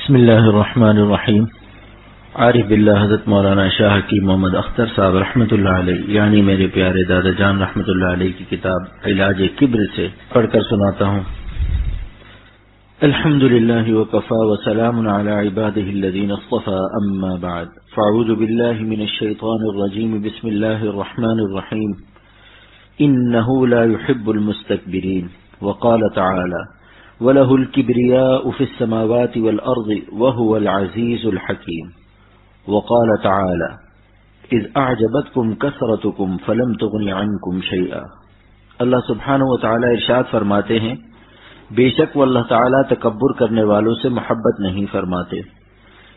بسم اللہ الرحمن الرحیم۔ عارف باللہ حضرت مولانا شاہ کی محمد اختر صاحب رحمۃ اللہ علیہ یعنی میرے پیارے دادا جان رحمۃ اللہ علیہ کی کتاب علاج کبر سے پڑھ کر سناتا ہوں۔ الحمد للہ وکفی وسلام علی عبادہ الذین اصطفی اما بعد فاعوذ باللہ من الشیطان الرجیم بسم اللہ الرحمن الرحیم انہ لا يحب المستکبرین وقال تعالی وَلَهُ الْكِبْرِيَاءُ فِي السَّمَاوَاتِ وَالْأَرْضِ وَهُوَ الْعَزِيزُ الْحَكِيمُ وقال تعالى إِذْ أَعْجَبَتْكُمْ كَثْرَتُكُمْ فَلَمْ تُغْنِ عَنْكُمْ شَيْئًا۔ اللہ سبحانہ وتعالی ارشاد فرماتے ہیں، بے شک وہ اللہ تعالی تکبر کرنے والوں سے محبت نہیں فرماتے،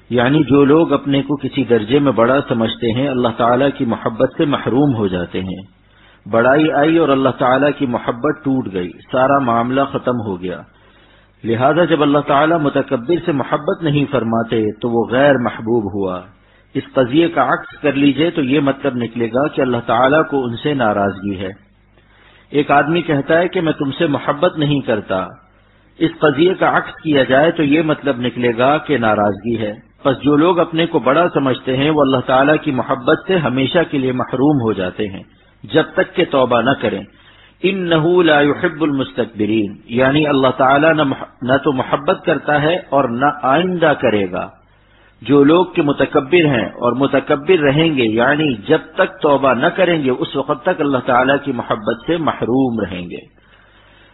یعنی جو لوگ اپنے کو کسی درجے میں بڑا سمجھتے ہیں اللہ تعالی کی محبت سے محروم ہو جاتے ہیں۔ بڑائی آئی اور اللہ تعالی کی محبت ٹوٹ گئی، سارا معاملہ ختم ہو گیا۔ لہذا جب اللہ تعالی متکبر سے محبت نہیں فرماتے تو وہ غیر محبوب ہوا۔ اس قضیے کا عکس کر لیجئے تو یہ مطلب نکلے گا کہ اللہ تعالی کو ان سے ناراضگی ہے۔ ایک آدمی کہتا ہے کہ میں تم سے محبت نہیں کرتا، اس قضیے کا عکس کیا جائے تو یہ مطلب نکلے گا کہ ناراضگی ہے۔ پس جو لوگ اپنے کو بڑا سمجھتے ہیں وہ اللہ تعالی کی محبت سے ہمیشہ کے لیے محروم ہو جاتے ہیں جب تک کہ توبہ نہ کریں۔ انہ لا يحب المستکبرین، یعنی اللہ تعالی نہ تو محبت کرتا ہے اور نہ آئندہ کرے گا جو لوگ کہ متکبر ہیں اور متکبر رہیں گے، یعنی جب تک توبہ نہ کریں گے اس وقت تک اللہ تعالی کی محبت سے محروم رہیں گے۔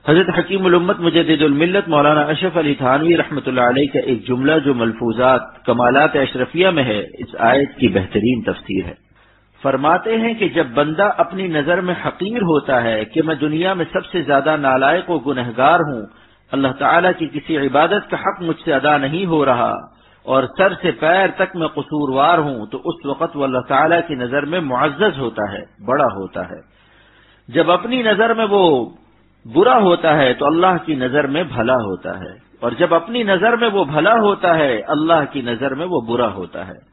حضرت حکیم الامت مجدد الملت مولانا اشرف علی تھانوی رحمۃ اللہ علیہ کا ایک جملہ جو ملفوظات کمالات اشرفیہ میں ہے، اس آیت کی بہترین تفسیر ہے۔ فرماتے ہیں کہ جب بندہ اپنی نظر میں حقیر ہوتا ہے کہ میں دنیا میں سب سے زیادہ نالائق و گنہگار ہوں، اللہ تعالیٰ کی کسی عبادت کا حق مجھ سے ادا نہیں ہو رہا اور سر سے پیر تک میں قصوروار ہوں، تو اس وقت وہ اللہ تعالیٰ کی نظر میں معزز ہوتا ہے، بڑا ہوتا ہے۔ جب اپنی نظر میں وہ برا ہوتا ہے تو اللہ کی نظر میں بھلا ہوتا ہے، اور جب اپنی نظر میں وہ بھلا ہوتا ہے اللہ کی نظر میں وہ برا ہوتا ہے۔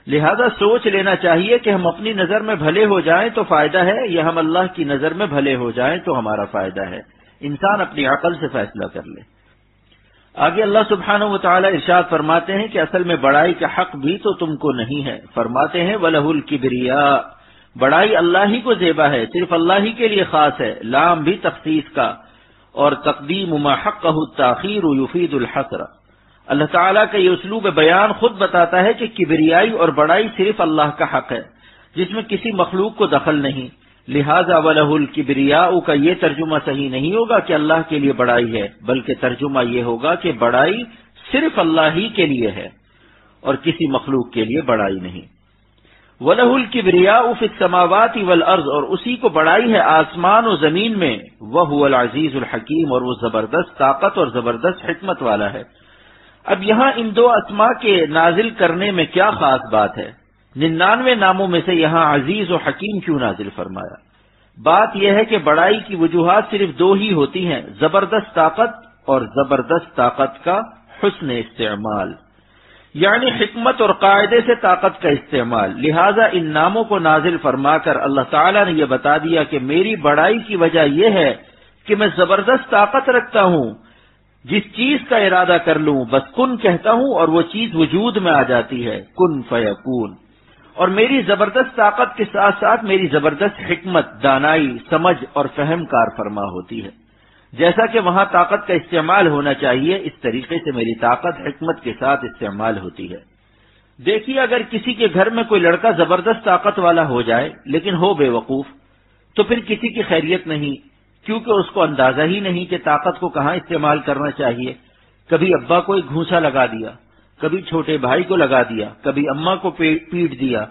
لہذا سوچ لینا چاہیے کہ ہم اپنی نظر میں بھلے ہو جائیں تو فائدہ ہے یا ہم اللہ کی نظر میں بھلے ہو جائیں تو ہمارا فائدہ ہے۔ انسان اپنی عقل سے فیصلہ کر لے۔ آگے اللہ سبحانہ وتعالی ارشاد فرماتے ہیں کہ اصل میں بڑائی کا حق بھی تو تم کو نہیں ہے۔ فرماتے ہیں وَلَهُ الْكِبْرِيَاءُ، بڑائی اللہ ہی کو زیبا ہے، صرف اللہ ہی کے لیے خاص ہے، لام بھی تخصیص کا، اور تقدیم ما حقہ التاخیر یفید الحصر۔ اللہ تعالیٰ کا یہ اسلوب بیان خود بتاتا ہے کہ کبریائی اور بڑائی صرف اللہ کا حق ہے جس میں کسی مخلوق کو دخل نہیں۔ لہذا وَلَهُ الْكِبْرِيَاءُ کا یہ ترجمہ صحیح نہیں ہوگا کہ اللہ کے لیے بڑائی ہے، بلکہ ترجمہ یہ ہوگا کہ بڑائی صرف اللہ ہی کے لیے ہے اور کسی مخلوق کے لیے بڑائی نہیں۔ وَلَهُ الْكِبْرِيَاءُ فِي السَّمَاوَاتِ وَالْأَرْضِ، اور اسی کو بڑائی ہے آسمان و زمین میں، وَهُوَ الْعَزِيزُ الْحَكِيمُ، اور وہ زبردست طاقت اور زبردست حکمت والا ہے۔ اب یہاں ان دو اسماء کے نازل کرنے میں کیا خاص بات ہے؟ 99 ناموں میں سے یہاں عزیز و حکیم کیوں نازل فرمایا؟ بات یہ ہے کہ بڑائی کی وجوہات صرف دو ہی ہوتی ہیں، زبردست طاقت اور زبردست طاقت کا حسن استعمال، یعنی حکمت اور قاعدے سے طاقت کا استعمال۔ لہذا ان ناموں کو نازل فرما کر اللہ تعالیٰ نے یہ بتا دیا کہ میری بڑائی کی وجہ یہ ہے کہ میں زبردست طاقت رکھتا ہوں، جس چیز کا ارادہ کر لوں بس کن کہتا ہوں اور وہ چیز وجود میں آ جاتی ہے، کن فیکون۔ اور میری زبردست طاقت کے ساتھ ساتھ میری زبردست حکمت، دانائی، سمجھ اور فہم کار فرما ہوتی ہے۔ جیسا کہ وہاں طاقت کا استعمال ہونا چاہیے، اس طریقے سے میری طاقت حکمت کے ساتھ استعمال ہوتی ہے۔ دیکھیے اگر کسی کے گھر میں کوئی لڑکا زبردست طاقت والا ہو جائے لیکن ہو بے وقوف، تو پھر کسی کی خیریت نہیں، کیونکہ اس کو اندازہ ہی نہیں کہ طاقت کو کہاں استعمال کرنا چاہیے۔ کبھی ابا کو ایک گھونسا لگا دیا، کبھی چھوٹے بھائی کو لگا دیا، کبھی اماں کو پیٹ دیا۔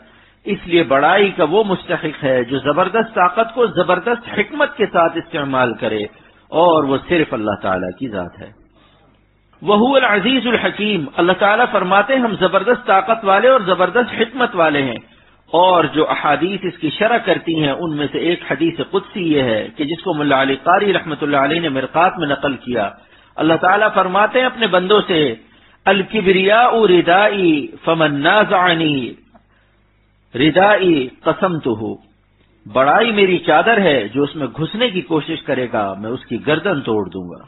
اس لیے بڑائی کا وہ مستحق ہے جو زبردست طاقت کو زبردست حکمت کے ساتھ استعمال کرے، اور وہ صرف اللہ تعالیٰ کی ذات ہے۔ وَهُوَ الْعَزِيزُ الْحَكِيمُ، اللہ تعالیٰ فرماتے ہیں ہم زبردست طاقت والے اور زبردست حکمت والے ہیں۔ اور جو احادیث اس کی شرح کرتی ہیں ان میں سے ایک حدیث قدسی یہ ہے کہ جس کو ملا علی قاری رحمۃ اللہ علیہ نے مرقات میں نقل کیا۔ اللہ تعالیٰ فرماتے ہیں اپنے بندوں سے الکبریاء ردائی فمن نازعنی ردائی قسمتہ، بڑائی میری چادر ہے، جو اس میں گھسنے کی کوشش کرے گا میں اس کی گردن توڑ دوں گا۔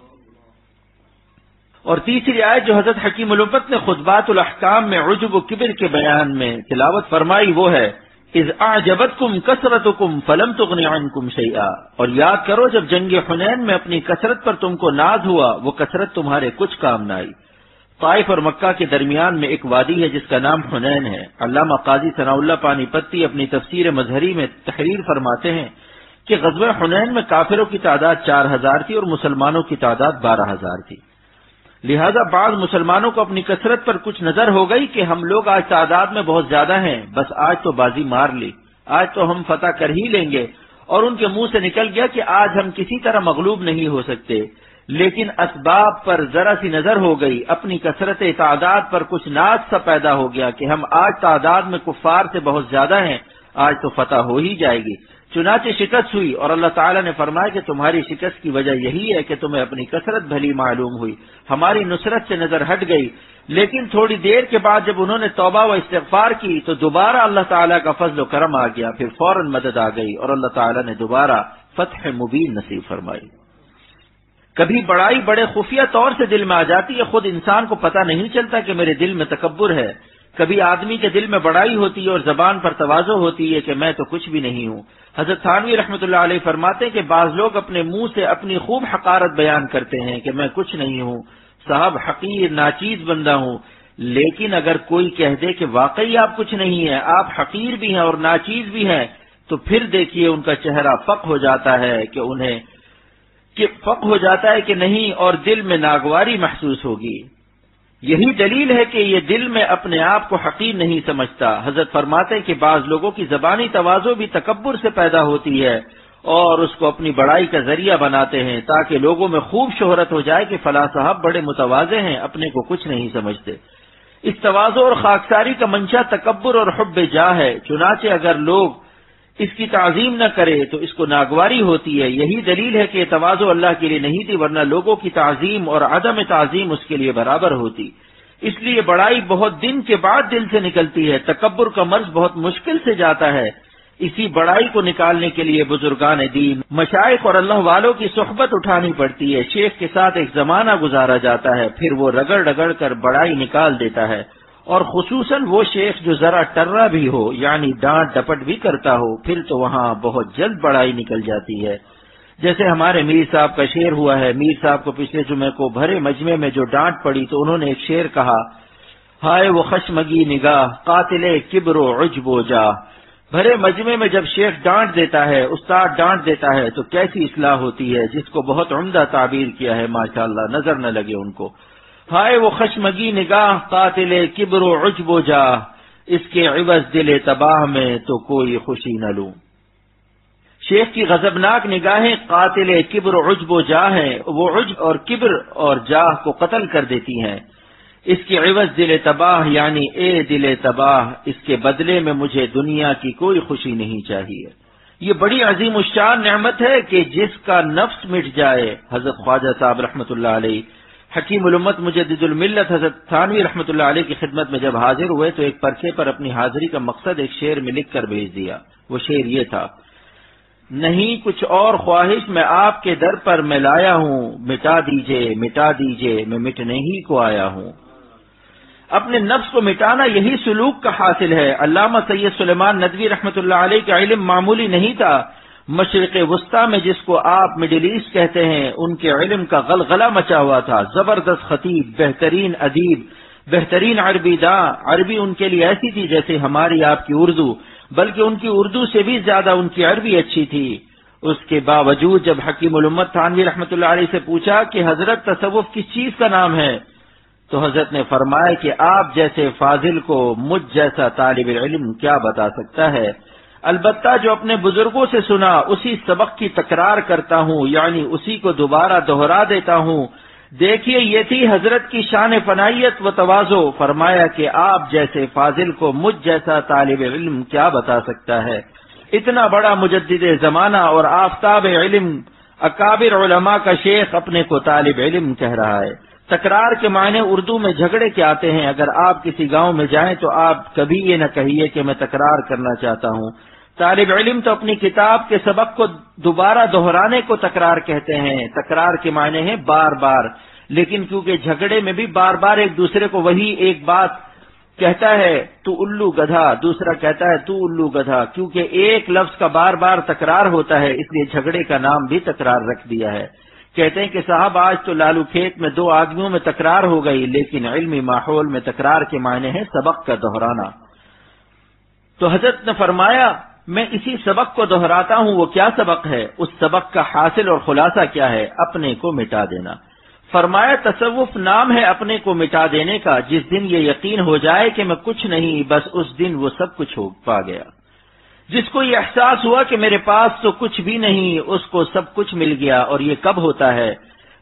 اور تیسری آیت جو حضرت حکیم الامت نے خطبات الاحکام میں عجب و کبر کے بیان میں تلاوت فرمائی وہ ہے اذ اعجبتکم کثرتکم فلم تغن عنکم شیئا، اور یاد کرو جب جنگ حنین میں اپنی کثرت پر تم کو ناز ہوا، وہ کثرت تمہارے کچھ کام نہ آئی۔ طائف اور مکہ کے درمیان میں ایک وادی ہے جس کا نام حنین ہے۔ علامہ قاضی ثناء اللہ پانی پتی اپنی تفسیر مظہری میں تحریر فرماتے ہیں کہ غزوہ حنین میں کافروں کی تعداد 4000 تھی اور مسلمانوں کی تعداد 12000 تھی۔ لہذا بعض مسلمانوں کو اپنی کثرت پر کچھ نظر ہو گئی کہ ہم لوگ آج تعداد میں بہت زیادہ ہیں، بس آج تو بازی مار لی، آج تو ہم فتح کر ہی لیں گے، اور ان کے منہ سے نکل گیا کہ آج ہم کسی طرح مغلوب نہیں ہو سکتے۔ لیکن اسباب پر ذرا سی نظر ہو گئی، اپنی کثرت تعداد پر کچھ ناز سا پیدا ہو گیا کہ ہم آج تعداد میں کفار سے بہت زیادہ ہیں، آج تو فتح ہو ہی جائے گی۔ چنانچہ شکست ہوئی، اور اللہ تعالیٰ نے فرمایا کہ تمہاری شکست کی وجہ یہی ہے کہ تمہیں اپنی کثرت بھلی معلوم ہوئی، ہماری نصرت سے نظر ہٹ گئی۔ لیکن تھوڑی دیر کے بعد جب انہوں نے توبہ و استغفار کی تو دوبارہ اللہ تعالیٰ کا فضل و کرم آ گیا، پھر فوراً مدد آ گئی اور اللہ تعالیٰ نے دوبارہ فتح مبین نصیب فرمائی۔ کبھی بڑائی بڑے خفیہ طور سے دل میں آ جاتی ہے، خود انسان کو پتہ نہیں چلتا کہ میرے دل میں تکبر ہے۔ کبھی آدمی کے دل میں بڑائی ہوتی ہے اور زبان پر تواضع ہوتی ہے کہ میں تو کچھ بھی نہیں ہوں۔ حضرت تھانوی رحمۃ اللہ علیہ فرماتے ہیں کہ بعض لوگ اپنے منہ سے اپنی خوب حقارت بیان کرتے ہیں کہ میں کچھ نہیں ہوں، صاحب حقیر ناچیز بندہ ہوں، لیکن اگر کوئی کہہ دے کہ واقعی آپ کچھ نہیں ہیں، آپ حقیر بھی ہیں اور ناچیز بھی ہیں، تو پھر دیکھیے ان کا چہرہ فق ہو جاتا ہے کہ نہیں، اور دل میں ناگواری محسوس ہوگی۔ یہی دلیل ہے کہ یہ دل میں اپنے آپ کو حقیر نہیں سمجھتا۔ حضرت فرماتے ہیں کہ بعض لوگوں کی زبانی تواضع بھی تکبر سے پیدا ہوتی ہے اور اس کو اپنی بڑائی کا ذریعہ بناتے ہیں تاکہ لوگوں میں خوب شہرت ہو جائے کہ فلاں صاحب بڑے متواضع ہیں، اپنے کو کچھ نہیں سمجھتے۔ اس تواضع اور خاکساری کا منشا تکبر اور حب جاہ ہے، چنانچہ اگر لوگ اس کی تعظیم نہ کرے تو اس کو ناگواری ہوتی ہے۔ یہی دلیل ہے کہ یہ تواضع اللہ کے لیے نہیں تھی، ورنہ لوگوں کی تعظیم اور عدم تعظیم اس کے لیے برابر ہوتی۔ اس لیے بڑائی بہت دن کے بعد دل سے نکلتی ہے، تکبر کا مرض بہت مشکل سے جاتا ہے۔ اسی بڑائی کو نکالنے کے لیے بزرگان دین، مشائخ اور اللہ والوں کی صحبت اٹھانی پڑتی ہے۔ شیخ کے ساتھ ایک زمانہ گزارا جاتا ہے، پھر وہ رگڑ رگڑ کر بڑائی نکال دیتا ہے، اور خصوصاً وہ شیخ جو ذرا ٹرا بھی ہو، یعنی ڈانٹ ڈپٹ بھی کرتا ہو، پھر تو وہاں بہت جلد بڑائی نکل جاتی ہے۔ جیسے ہمارے میر صاحب کا شعر ہوا ہے، میر صاحب کو پچھلے جمعے کو بھرے مجمع میں جو ڈانٹ پڑی تو انہوں نے ایک شعر کہا، ہائے وہ خشمگی نگاہ قاتل کبر و عجب و جاہ۔ بھرے مجمع میں جب شیخ ڈانٹ دیتا ہے، استاد ڈانٹ دیتا ہے تو کیسی اصلاح ہوتی ہے، جس کو بہت عمدہ تعبیر کیا ہے ماشاءاللہ، نظر نہ لگے ان کو۔ ہائے وہ خشمگی نگاہ قاتل کبر و عجب و جاہ، اس کے عوض دل تباہ میں تو کوئی خوشی نہ لوں۔ شیخ کی غضبناک نگاہیں قاتل کبر و عجب و جاہ ہیں، وہ عجب اور کبر اور جاہ کو قتل کر دیتی ہیں۔ اس کے عوض دل تباہ، یعنی اے دل تباہ، اس کے بدلے میں مجھے دنیا کی کوئی خوشی نہیں چاہیے۔ یہ بڑی عظیم الشان نعمت ہے کہ جس کا نفس مٹ جائے۔ حضرت خواجہ صاحب رحمۃ اللہ علیہ، حکیم الامت مجدد الملت حضرت تھانوی رحمۃ اللہ علیہ کی خدمت میں جب حاضر ہوئے تو ایک پرچے پر اپنی حاضری کا مقصد ایک شعر میں لکھ کر بھیج دیا۔ وہ شعر یہ تھا، نہیں کچھ اور خواہش میں آپ کے در پر میں لایا ہوں، مٹا دیجئے میں مٹنے ہی کو آیا ہوں۔ اپنے نفس کو مٹانا یہی سلوک کا حاصل ہے۔ علامہ سید سلیمان ندوی رحمۃ اللہ علیہ کا علم معمولی نہیں تھا۔ مشرق وسطی میں جس کو آپ مڈل ایسٹ کہتے ہیں، ان کے علم کا غلغلہ مچا ہوا تھا۔ زبردست خطیب، بہترین ادیب، بہترین عربی داں۔ عربی ان کے لیے ایسی تھی جیسے ہماری آپ کی اردو، بلکہ ان کی اردو سے بھی زیادہ ان کی عربی اچھی تھی۔ اس کے باوجود جب حکیم الامت تھانوی رحمۃ اللہ علیہ سے پوچھا کہ حضرت تصوف کس چیز کا نام ہے، تو حضرت نے فرمایا کہ آپ جیسے فاضل کو مجھ جیسا طالب علم کیا بتا سکتا ہے، البتہ جو اپنے بزرگوں سے سنا اسی سبق کی تکرار کرتا ہوں، یعنی اسی کو دوبارہ دہرا دیتا ہوں۔ دیکھیے یہ تھی حضرت کی شان فنائیت و تواضع، فرمایا کہ آپ جیسے فاضل کو مجھ جیسا طالب علم کیا بتا سکتا ہے۔ اتنا بڑا مجدد زمانہ اور آفتاب علم، اکابر علماء کا شیخ اپنے کو طالب علم کہہ رہا ہے۔ تکرار کے معنی اردو میں جھگڑے کے آتے ہیں۔ اگر آپ کسی گاؤں میں جائیں تو آپ کبھی یہ نہ کہیے کہ میں تکرار کرنا چاہتا ہوں۔ طالب علم تو اپنی کتاب کے سبق کو دوبارہ دہرانے کو تکرار کہتے ہیں۔ تکرار کے معنی ہیں بار بار، لیکن کیونکہ جھگڑے میں بھی بار بار ایک دوسرے کو وہی ایک بات کہتا ہے تو الو گدھا، دوسرا کہتا ہے تو الو گدھا، کیونکہ ایک لفظ کا بار بار تکرار ہوتا ہے، اس لیے جھگڑے کا نام بھی تکرار رکھ دیا ہے۔ کہتے ہیں کہ صاحب آج تو لالو کھیت میں دو آدمیوں میں تکرار ہو گئی، لیکن علمی ماحول میں تکرار کے معنی ہے سبق کا دہرانا۔ تو حضرت نے فرمایا میں اسی سبق کو دہراتا ہوں، وہ کیا سبق ہے؟ اس سبق کا حاصل اور خلاصہ کیا ہے؟ اپنے کو مٹا دینا۔ فرمایا تصوف نام ہے اپنے کو مٹا دینے کا، جس دن یہ یقین ہو جائے کہ میں کچھ نہیں، بس اس دن وہ سب کچھ ہو پا گیا۔ جس کو یہ احساس ہوا کہ میرے پاس تو کچھ بھی نہیں، اس کو سب کچھ مل گیا۔ اور یہ کب ہوتا ہے؟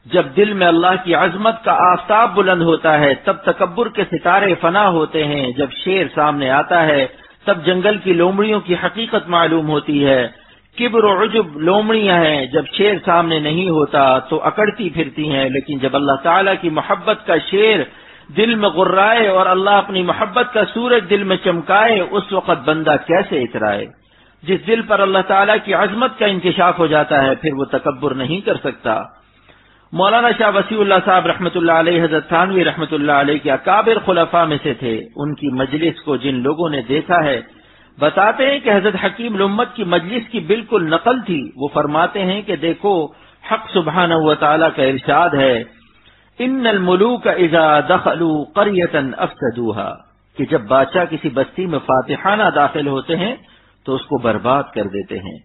جب دل میں اللہ کی عظمت کا آفتاب بلند ہوتا ہے، تب تکبر کے ستارے فنا ہوتے ہیں۔ جب شیر سامنے آتا ہے تب جنگل کی لومڑیوں کی حقیقت معلوم ہوتی ہے۔ کبر و عجب لومڑیاں ہیں، جب شیر سامنے نہیں ہوتا تو اکڑتی پھرتی ہیں، لیکن جب اللہ تعالیٰ کی محبت کا شیر دل میں غرائے اور اللہ اپنی محبت کا سورج دل میں چمکائے، اس وقت بندہ کیسے اترائے؟ جس دل پر اللہ تعالیٰ کی عظمت کا انکشاف ہو جاتا ہے پھر وہ تکبر نہیں کر سکتا۔ مولانا شاہ وسیع اللہ صاحب رحمۃ اللہ علیہ، حضرت تھانوی رحمۃ اللہ علیہ کے اکابر خلفاء میں سے تھے۔ ان کی مجلس کو جن لوگوں نے دیکھا ہے بتاتے ہیں کہ حضرت حکیم الامت کی مجلس کی بالکل نقل تھی۔ وہ فرماتے ہیں کہ دیکھو حق سبحانہ و تعالیٰ کا ارشاد ہے ان الملوک اذا دخلوا قریۃ افسدوها، کہ جب بادشاہ کسی بستی میں فاتحانہ داخل ہوتے ہیں تو اس کو برباد کر دیتے ہیں۔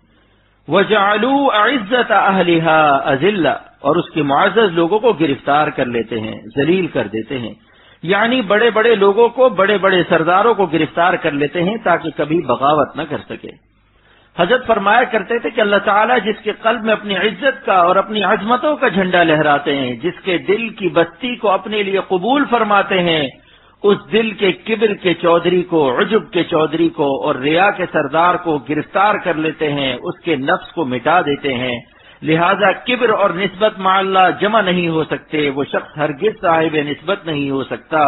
وجعلوا اعزت اہلها اذلہ، اور اس کے معزز لوگوں کو گرفتار کر لیتے ہیں، ذلیل کر دیتے ہیں، یعنی بڑے بڑے لوگوں کو، بڑے بڑے سرداروں کو گرفتار کر لیتے ہیں تاکہ کبھی بغاوت نہ کر سکے۔ حضرت فرمایا کرتے تھے کہ اللہ تعالیٰ جس کے قلب میں اپنی عزت کا اور اپنی عظمتوں کا جھنڈا لہراتے ہیں، جس کے دل کی بستی کو اپنے لیے قبول فرماتے ہیں، اس دل کے کبر کے چودھری کو، عجب کے چودھری کو اور ریا کے سردار کو گرفتار کر لیتے ہیں، اس کے نفس کو مٹا دیتے ہیں۔ لہذا کبر اور نسبت مع اللہ جمع نہیں ہو سکتے۔ وہ شخص ہرگز صاحب نسبت نہیں ہو سکتا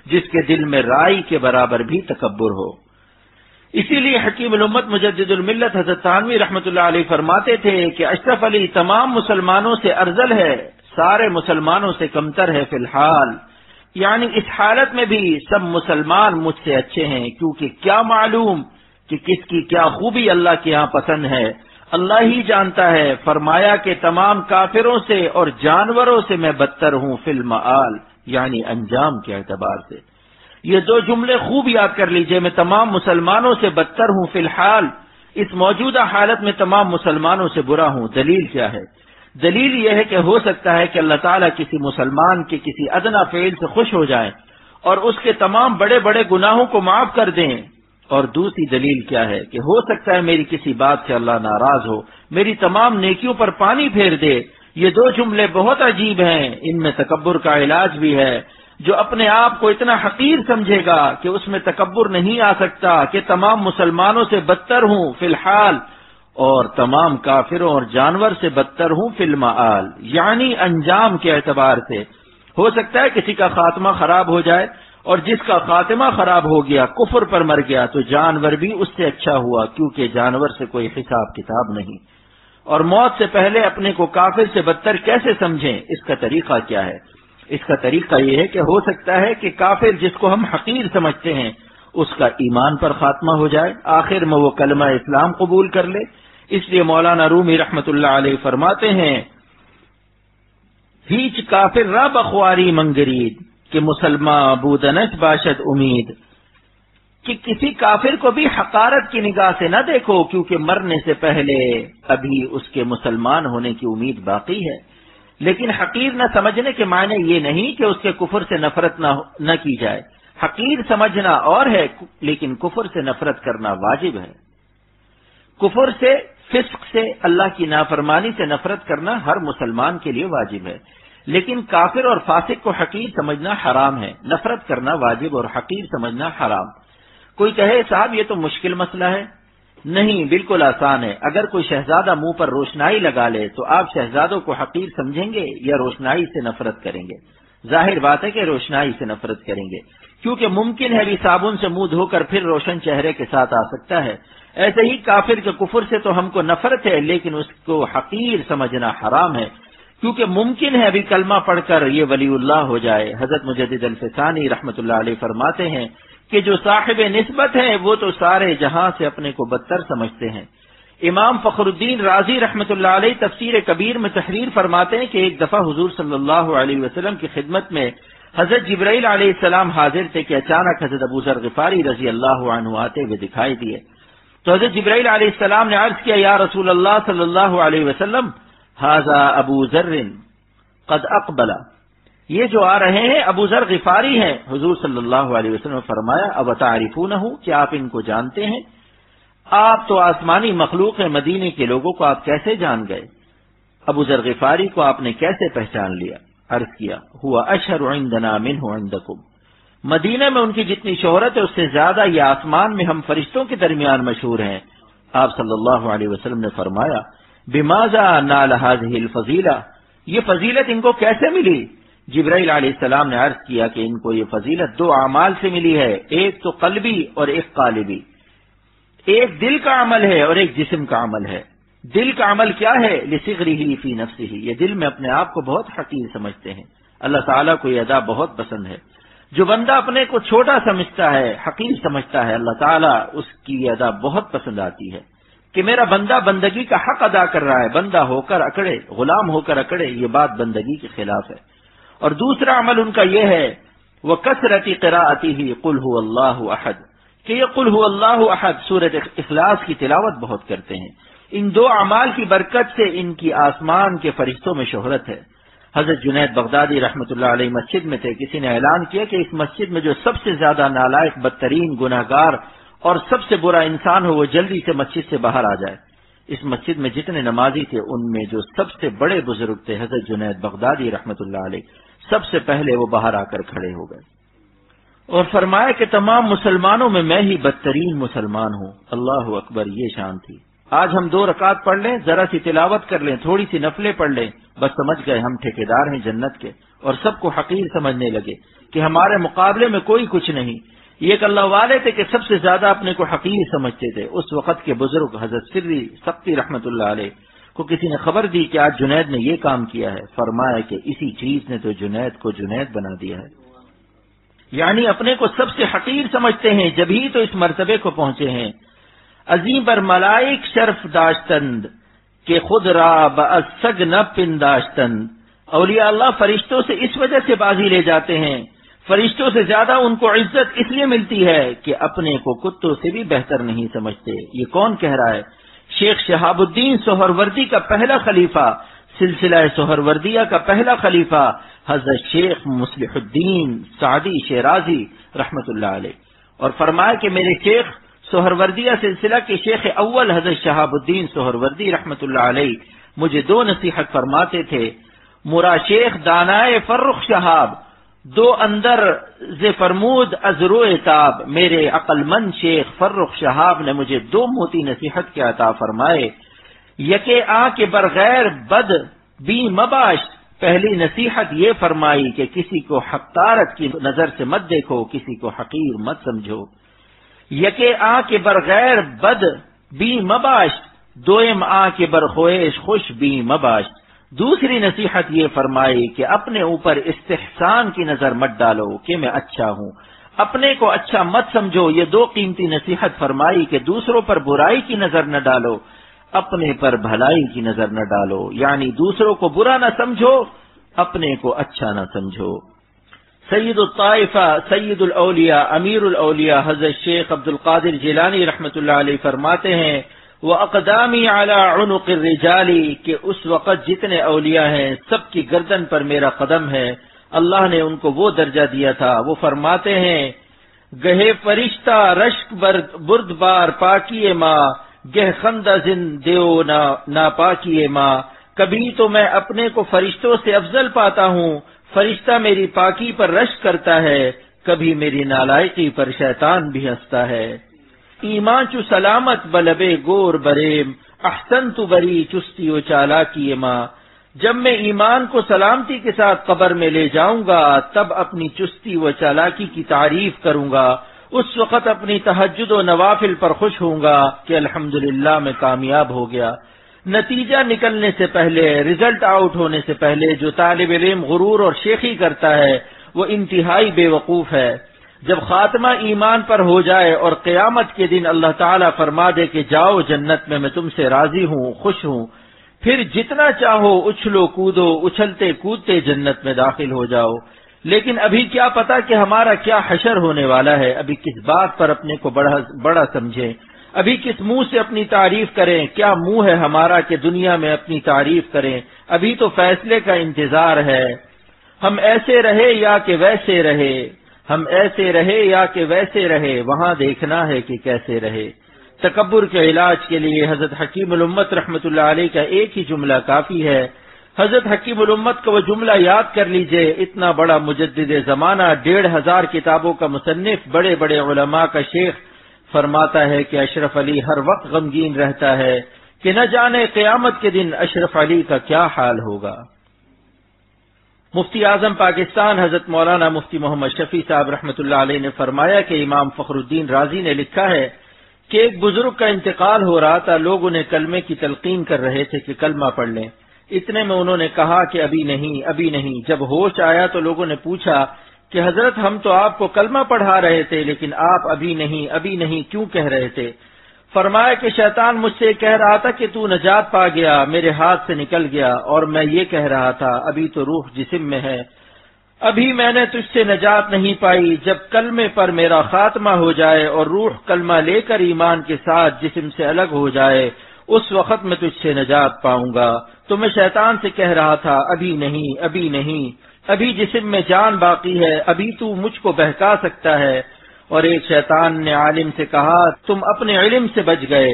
جس کے دل میں رائی کے برابر بھی تکبر ہو۔ اسی لیے حکیم الامت مجدد الملت حضرت تھانوی رحمۃ اللہ علیہ فرماتے تھے کہ اشرف علی تمام مسلمانوں سے افضل ہے، سارے مسلمانوں سے کمتر ہے فی الحال، یعنی اس حالت میں بھی سب مسلمان مجھ سے اچھے ہیں، کیونکہ کیا معلوم کہ کس کی کیا خوبی اللہ کے ہاں پسند ہے، اللہ ہی جانتا ہے۔ فرمایا کہ تمام کافروں سے اور جانوروں سے میں بدتر ہوں فی المآل، یعنی انجام کے اعتبار سے۔ یہ دو جملے خوب یاد کر لیجئے، میں تمام مسلمانوں سے بدتر ہوں فی الحال، اس موجودہ حالت میں تمام مسلمانوں سے برا ہوں۔ دلیل کیا ہے؟ دلیل یہ ہے کہ ہو سکتا ہے کہ اللہ تعالیٰ کسی مسلمان کے کسی ادنا فعل سے خوش ہو جائیں اور اس کے تمام بڑے بڑے گناہوں کو معاف کر دیں۔ اور دوسری دلیل کیا ہے کہ ہو سکتا ہے میری کسی بات سے اللہ ناراض ہو، میری تمام نیکیوں پر پانی پھیر دے۔ یہ دو جملے بہت عجیب ہیں، ان میں تکبر کا علاج بھی ہے۔ جو اپنے آپ کو اتنا حقیر سمجھے گا کہ اس میں تکبر نہیں آ سکتا کہ تمام مسلمانوں سے بدتر ہوں فی الحال اور تمام کافروں اور جانور سے بدتر ہوں فی المآل، یعنی انجام کے اعتبار سے۔ ہو سکتا ہے کسی کا خاتمہ خراب ہو جائے، اور جس کا خاتمہ خراب ہو گیا، کفر پر مر گیا، تو جانور بھی اس سے اچھا ہوا، کیونکہ جانور سے کوئی حساب کتاب نہیں۔ اور موت سے پہلے اپنے کو کافر سے بدتر کیسے سمجھیں؟ اس کا طریقہ کیا ہے؟ اس کا طریقہ یہ ہے کہ ہو سکتا ہے کہ کافر جس کو ہم حقیر سمجھتے ہیں اس کا ایمان پر خاتمہ ہو جائے، آخر میں وہ کلمہ اسلام قبول کر لے۔ اس لیے مولانا رومی رحمت اللہ علیہ فرماتے ہیں ہیچ کافر را بخواری منگرید کہ مسلمان بودنش باشد امید، کہ کسی کافر کو بھی حقارت کی نگاہ سے نہ دیکھو، کیونکہ مرنے سے پہلے ابھی اس کے مسلمان ہونے کی امید باقی ہے۔ لیکن حقیر نہ سمجھنے کے معنی یہ نہیں کہ اس کے کفر سے نفرت نہ کی جائے۔ حقیر سمجھنا اور ہے، لیکن کفر سے نفرت کرنا واجب ہے۔ کفر سے، فسق سے، اللہ کی نافرمانی سے نفرت کرنا ہر مسلمان کے لیے واجب ہے، لیکن کافر اور فاسق کو حقیر سمجھنا حرام ہے۔ نفرت کرنا واجب اور حقیر سمجھنا حرام۔ کوئی کہے صاحب یہ تو مشکل مسئلہ ہے۔ نہیں، بالکل آسان ہے۔ اگر کوئی شہزادہ منہ پر روشنائی لگا لے تو آپ شہزادوں کو حقیر سمجھیں گے یا روشنائی سے نفرت کریں گے؟ ظاہر بات ہے کہ روشنائی سے نفرت کریں گے، کیونکہ ممکن ہے بھی صابن سے منہ دھو کر پھر روشن چہرے کے ساتھ آ سکتا ہے۔ ایسے ہی کافر کے کفر سے تو ہم کو نفرت ہے، لیکن اس کو حقیر سمجھنا حرام ہے، کیونکہ ممکن ہے ابھی کلمہ پڑھ کر یہ ولی اللہ ہو جائے۔ حضرت مجدد الفسانی رحمۃ اللہ علیہ فرماتے ہیں کہ جو صاحب نسبت ہیں وہ تو سارے جہاں سے اپنے کو بدتر سمجھتے ہیں۔ امام فخر الدین رازی رحمۃ اللہ علیہ تفسیر کبیر میں تحریر فرماتے ہیں کہ ایک دفعہ حضور صلی اللہ علیہ وسلم کی خدمت میں حضرت جبرائیل علیہ السلام حاضر تھے کہ اچانک حضرت ابو ذر غفاری رضی اللہ عنہ آتے ہوئے دکھائی دیے، تو حضرت جبرائیل علیہ السلام نے عرض کیا، یا رسول اللہ صلی اللہ علیہ وسلم، ھذا ابو ذر قد اقبل، یہ جو آ رہے ہیں ابو ذر غفاری ہیں۔ حضور صلی اللہ علیہ وسلم نے فرمایا، اب تعریفونہ، کیا آپ ان کو جانتے ہیں؟ آپ تو آسمانی مخلوق ہیں، مدینے کے لوگوں کو آپ کیسے جان گئے؟ ابو ذر غفاری کو آپ نے کیسے پہچان لیا؟ عرض کیا، ہوا اشہر عندنا منہ عندکم، مدینہ میں ان کی جتنی شہرت ہے اس سے زیادہ یہ آسمان میں ہم فرشتوں کے درمیان مشہور ہیں۔ آپ صلی اللہ علیہ وسلم نے فرمایا، بماذا نال هذه الفضیلہ، یہ فضیلت ان کو کیسے ملی؟ جبرائیل علیہ السلام نے عرض کیا کہ ان کو یہ فضیلت دو اعمال سے ملی ہے، ایک تو قلبی اور ایک قالبی، ایک دل کا عمل ہے اور ایک جسم کا عمل ہے۔ دل کا عمل کیا ہے؟ لصغرہ فی نفسہ، یہ دل میں اپنے آپ کو بہت حقیر سمجھتے ہیں۔ اللہ تعالیٰ کو یہ ادا بہت پسند ہے۔ جو بندہ اپنے کو چھوٹا سمجھتا ہے، حقیر سمجھتا ہے، اللہ تعالیٰ اس کی یہ ادا بہت پسند آتی ہے کہ میرا بندہ بندگی کا حق ادا کر رہا ہے، بندہ ہو کر اکڑے، غلام ہو کر اکڑے، یہ بات بندگی کے خلاف ہے۔ اور دوسرا عمل ان کا یہ ہے، وَكَثْرَةِ قِرَاءَتِهِ قُلْ هُوَ اللَّهُ أَحَدٌ، کہ یہ قل هو اللہ احد سورۃ اخلاص کی تلاوت بہت کرتے ہیں۔ ان دو اعمال کی برکت سے ان کی آسمان کے فرشتوں میں شہرت ہے۔ حضرت جنید بغدادی رحمۃ اللہ علیہ مسجد میں تھے، کسی نے اعلان کیا کہ اس مسجد میں جو سب سے زیادہ نالائق، بدترین گناہگار اور سب سے برا انسان ہو وہ جلدی سے مسجد سے باہر آ جائے۔ اس مسجد میں جتنے نمازی تھے ان میں جو سب سے بڑے بزرگ تھے حضرت جنید بغدادی رحمۃ اللہ علیہ، سب سے پہلے وہ باہر آ کر کھڑے ہو گئے اور فرمایا کہ تمام مسلمانوں میں میں ہی بدترین مسلمان ہوں۔ اللہ اکبر، یہ شان تھی۔ آج ہم 2 رکعت پڑھ لیں، ذرا سی تلاوت کر لیں، تھوڑی سی نفلیں پڑھ لیں، بس سمجھ گئے ہم ٹھیکیدار ہیں جنت کے، اور سب کو حقیر سمجھنے لگے کہ ہمارے مقابلے میں کوئی کچھ نہیں۔ یہ ایک اللہ والے تھے کہ سب سے زیادہ اپنے کو حقیر سمجھتے تھے۔ اس وقت کے بزرگ حضرت سری سختی رحمت اللہ علیہ کو کسی نے خبر دی کہ آج جنید نے یہ کام کیا ہے، فرمایا کہ اسی چیز نے تو جنید کو جنید بنا دیا ہے۔ یعنی اپنے کو سب سے حقیر سمجھتے ہیں، جبھی تو اس مرتبے کو پہنچے ہیں۔ عظیم بر ملائک شرف داشتند کہ خود را بأسگ نہ پنداشتند، اولیاء اللہ فرشتوں سے اس وجہ سے بازی لے جاتے ہیں، فرشتوں سے زیادہ ان کو عزت اس لیے ملتی ہے کہ اپنے کو کتوں سے بھی بہتر نہیں سمجھتے۔ یہ کون کہہ رہا ہے؟ شیخ شہاب الدین سہروردی کا پہلا خلیفہ، سلسلہ سہروردیہ کا پہلا خلیفہ حضرت شیخ مصلح الدین سعدی شیرازی رحمت اللہ علیہ، اور فرمایا کہ میرے شیخ سہروردیہ سلسلہ کے شیخ اول حضرت شہاب الدین سہروردی رحمت اللہ علیہ مجھے 2 نصیحت فرماتے تھے، مرا شیخ دانائے فرخ شہاب، 2 اندر ز فرمود از روئے تاب، میرے عقل مند شیخ فرخ شہاب نے مجھے 2 موتی نصیحت کے عطا فرمائے، یکے آ کے برغیر بد بی مباش، پہلی نصیحت یہ فرمائی کہ کسی کو حقارت کی نظر سے مت دیکھو، کسی کو حقیر مت سمجھو، یکے آ کے برغیر بد بی مباش، دوئم آ کے برخویش خوش بی مباش، دوسری نصیحت یہ فرمائی کہ اپنے اوپر استحسان کی نظر مت ڈالو کہ میں اچھا ہوں، اپنے کو اچھا مت سمجھو۔ یہ 2 قیمتی نصیحت فرمائی کہ دوسروں پر برائی کی نظر نہ ڈالو، اپنے پر بھلائی کی نظر نہ ڈالو، یعنی دوسروں کو برا نہ سمجھو، اپنے کو اچھا نہ سمجھو۔ سید الطائفہ سید الاولیاء امیر الاولیاء حضرت شیخ عبد القادر جیلانی رحمۃ اللہ علیہ فرماتے ہیں، وَأَقْدَامِي عَلَىٰ عُنُقِ الرِّجَالِ، کہ اس وقت جتنے اولیاء ہیں سب کی گردن پر میرا قدم ہے۔ اللہ نے ان کو وہ درجہ دیا تھا۔ وہ فرماتے ہیں، گہے فرشتہ رشک برد بار پاکیے ماں، گہ خندہ زن دیو ناپاکیے ماں، کبھی تو میں اپنے کو فرشتوں سے افضل پاتا ہوں، فرشتہ میری پاکی پر رشک کرتا ہے، کبھی میری نالائقی پر شیطان بھی ہنستا ہے۔ ایمان چو سلامت بلبے گور بریم، احسن تو بری چستی و چالاکی ماں، جب میں ایمان کو سلامتی کے ساتھ قبر میں لے جاؤں گا تب اپنی چستی و چالاکی کی تعریف کروں گا، اس وقت اپنی تہجد و نوافل پر خوش ہوں گا کہ الحمدللہ میں کامیاب ہو گیا۔ نتیجہ نکلنے سے پہلے، رزلٹ آؤٹ ہونے سے پہلے جو طالب علم غرور اور شیخی کرتا ہے وہ انتہائی بے وقوف ہے۔ جب خاتمہ ایمان پر ہو جائے اور قیامت کے دن اللہ تعالیٰ فرما دے کہ جاؤ جنت میں تم سے راضی ہوں، خوش ہوں، پھر جتنا چاہو اچھلو کودو، اچھلتے کودتے جنت میں داخل ہو جاؤ۔ لیکن ابھی کیا پتا کہ ہمارا کیا حشر ہونے والا ہے، ابھی کس بات پر اپنے کو بڑا سمجھیں، ابھی کس منہ سے اپنی تعریف کریں، کیا منہ ہے ہمارا کہ دنیا میں اپنی تعریف کریں، ابھی تو فیصلے کا انتظار ہے۔ ہم ایسے رہے یا کہ ویسے رہے، ہم ایسے رہے یا کہ ویسے رہے، وہاں دیکھنا ہے کہ کیسے رہے۔ تکبر کے علاج کے لیے حضرت حکیم الامت رحمۃ اللہ علیہ کا ایک ہی جملہ کافی ہے۔ حضرت حکیم الامت کا وہ جملہ یاد کر لیجئے، اتنا بڑا مجدد زمانہ، 1500 کتابوں کا مصنف، بڑے بڑے علماء کا شیخ فرماتا ہے کہ اشرف علی ہر وقت غمگین رہتا ہے کہ نہ جانے قیامت کے دن اشرف علی کا کیا حال ہوگا۔ مفتی اعظم پاکستان حضرت مولانا مفتی محمد شفیع صاحب رحمۃ اللہ علیہ نے فرمایا کہ امام فخر الدین رازی نے لکھا ہے کہ ایک بزرگ کا انتقال ہو رہا تھا، لوگ انہیں کلمے کی تلقین کر رہے تھے کہ کلمہ پڑھ لیں، اتنے میں انہوں نے کہا کہ ابھی نہیں، ابھی نہیں۔ جب ہوش آیا تو لوگوں نے پوچھا کہ حضرت ہم تو آپ کو کلمہ پڑھا رہے تھے لیکن آپ ابھی نہیں، ابھی نہیں کیوں کہہ رہے تھے؟ فرمایا کہ شیطان مجھ سے کہہ رہا تھا کہ تو نجات پا گیا، میرے ہاتھ سے نکل گیا، اور میں یہ کہہ رہا تھا ابھی تو روح جسم میں ہے، ابھی میں نے تجھ سے نجات نہیں پائی، جب کلمے پر میرا خاتمہ ہو جائے اور روح کلمہ لے کر ایمان کے ساتھ جسم سے الگ ہو جائے اس وقت میں تجھ سے نجات پاؤں گا۔ تو میں شیطان سے کہہ رہا تھا ابھی نہیں، ابھی نہیں، ابھی جسم میں جان باقی ہے، ابھی تو مجھ کو بہکا سکتا ہے۔ اور ایک شیطان نے عالم سے کہا تم اپنے علم سے بچ گئے۔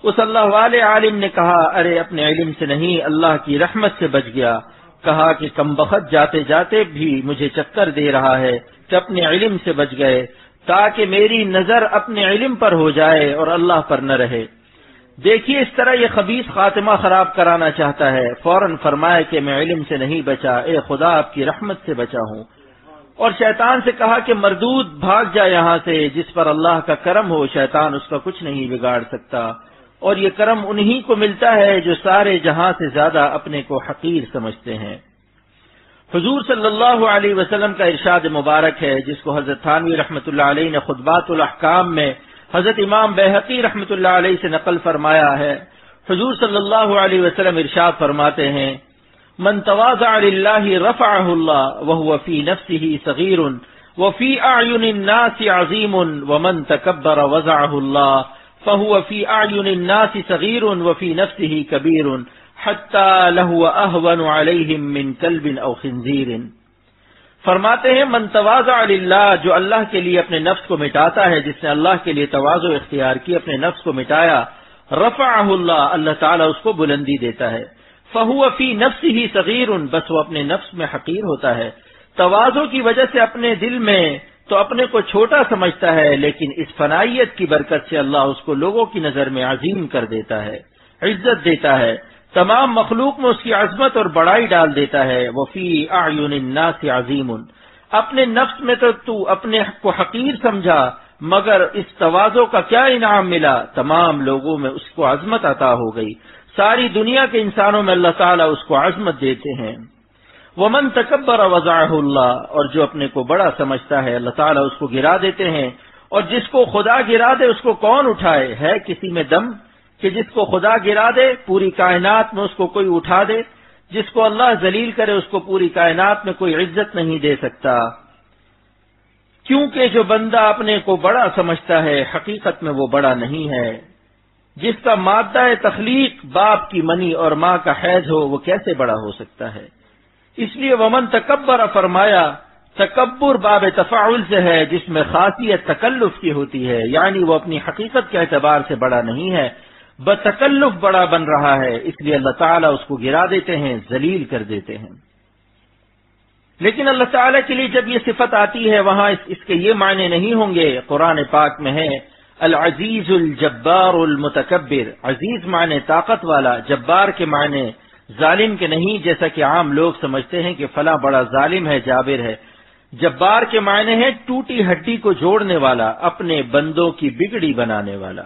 اس اللہ والے عالم نے کہا ارے اپنے علم سے نہیں، اللہ کی رحمت سے بچ گیا۔ کہا کہ کم بخت جاتے جاتے بھی مجھے چکر دے رہا ہے کہ اپنے علم سے بچ گئے، تاکہ میری نظر اپنے علم پر ہو جائے اور اللہ پر نہ رہے۔ دیکھیے اس طرح یہ خبیث خاتمہ خراب کرانا چاہتا ہے، فوراً فرمائے کہ میں علم سے نہیں بچا، اے خدا آپ کی رحمت سے بچا ہوں۔ اور شیطان سے کہا کہ مردود بھاگ جا یہاں سے، جس پر اللہ کا کرم ہو شیطان اس کا کچھ نہیں بگاڑ سکتا، اور یہ کرم انہی کو ملتا ہے جو سارے جہاں سے زیادہ اپنے کو حقیر سمجھتے ہیں۔ حضور صلی اللہ علیہ وسلم کا ارشاد مبارک ہے جس کو حضرت تھانوی رحمۃ اللہ علیہ نے خطبات الاحکام میں حضرت امام بیہقی رحمۃ اللہ علیہ سے نقل فرمایا ہے۔ حضور صلی اللہ علیہ وسلم ارشاد فرماتے ہیں من تواضع للہ رفعہ اللہ وہو فی نفسہ صغیر وفی اعین الناس عظیم ومن تکبر وضعہ اللہ فہو فی اعین الناس صغیر وفی نفسہ کبیر حتی لہو اہون علیہم من کلب او خنزیر۔ فرماتے ہیں من تواضع للہ، جو اللہ کے لیے اپنے نفس کو مٹاتا ہے، جس نے اللہ کے لیے تواضع اختیار کی، اپنے نفس کو مٹایا، رفعہ اللہ، اللہ تعالیٰ اس کو بلندی دیتا ہے۔ فہو فی نفسہ صغیر، بس وہ اپنے نفس میں حقیر ہوتا ہے، تواضع کی وجہ سے اپنے دل میں تو اپنے کو چھوٹا سمجھتا ہے، لیکن اس فنائیت کی برکت سے اللہ اس کو لوگوں کی نظر میں عظیم کر دیتا ہے، عزت دیتا ہے، تمام مخلوق میں اس کی عظمت اور بڑائی ڈال دیتا ہے۔ وفی اعین الناس عظیم، اپنے نفس میں تو اپنے کو حقیر سمجھا، مگر اس تواضع کا کیا انعام ملا؟ تمام لوگوں میں اس کو عظمت عطا ہو گئی، ساری دنیا کے انسانوں میں اللہ تعالیٰ اس کو عظمت دیتے ہیں۔ ومن تکبر وضعہ اللہ، اور جو اپنے کو بڑا سمجھتا ہے اللہ تعالیٰ اس کو گرا دیتے ہیں، اور جس کو خدا گرا دے اس کو کون اٹھائے؟ ہے کسی میں دم کہ جس کو خدا گرا دے پوری کائنات میں اس کو کوئی اٹھا دے؟ جس کو اللہ ذلیل کرے اس کو پوری کائنات میں کوئی عزت نہیں دے سکتا، کیونکہ جو بندہ اپنے کو بڑا سمجھتا ہے حقیقت میں وہ بڑا نہیں ہے۔ جس کا مادہ تخلیق باپ کی منی اور ماں کا حیض ہو وہ کیسے بڑا ہو سکتا ہے؟ اس لیے ومن تکبر فرمایا، تکبر باب تفاعل سے ہے جس میں خاصیت تکلف کی ہوتی ہے، یعنی وہ اپنی حقیقت کے اعتبار سے بڑا نہیں ہے، بتکلف بڑا بن رہا ہے، اس لیے اللہ تعالیٰ اس کو گرا دیتے ہیں، ذلیل کر دیتے ہیں۔ لیکن اللہ تعالیٰ کے لیے جب یہ صفت آتی ہے وہاں اس کے یہ معنی نہیں ہوں گے۔ قرآن پاک میں ہے العزیز الجبار المتکبر، عزیز معنی طاقت والا، جبار کے معنی ظالم کے نہیں، جیسا کہ عام لوگ سمجھتے ہیں کہ فلاں بڑا ظالم ہے، جابر ہے۔ جبار کے معنی ہے ٹوٹی ہڈی کو جوڑنے والا، اپنے بندوں کی بگڑی بنانے والا۔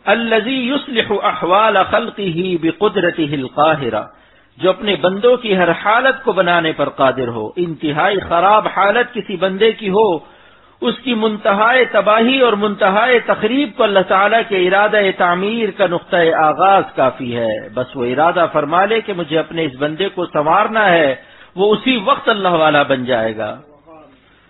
الذی یصلح احوال خلقہ بقدرتہ القاہرہ، جو اپنے بندوں کی ہر حالت کو بنانے پر قادر ہو۔ انتہائی خراب حالت کسی بندے کی ہو، اس کی منتہائے تباہی اور منتہائے تخریب کو اللہ تعالیٰ کے ارادہ تعمیر کا نقطہ آغاز کافی ہے۔ بس وہ ارادہ فرما لے کہ مجھے اپنے اس بندے کو سنوارنا ہے، وہ اسی وقت اللہ والا بن جائے گا۔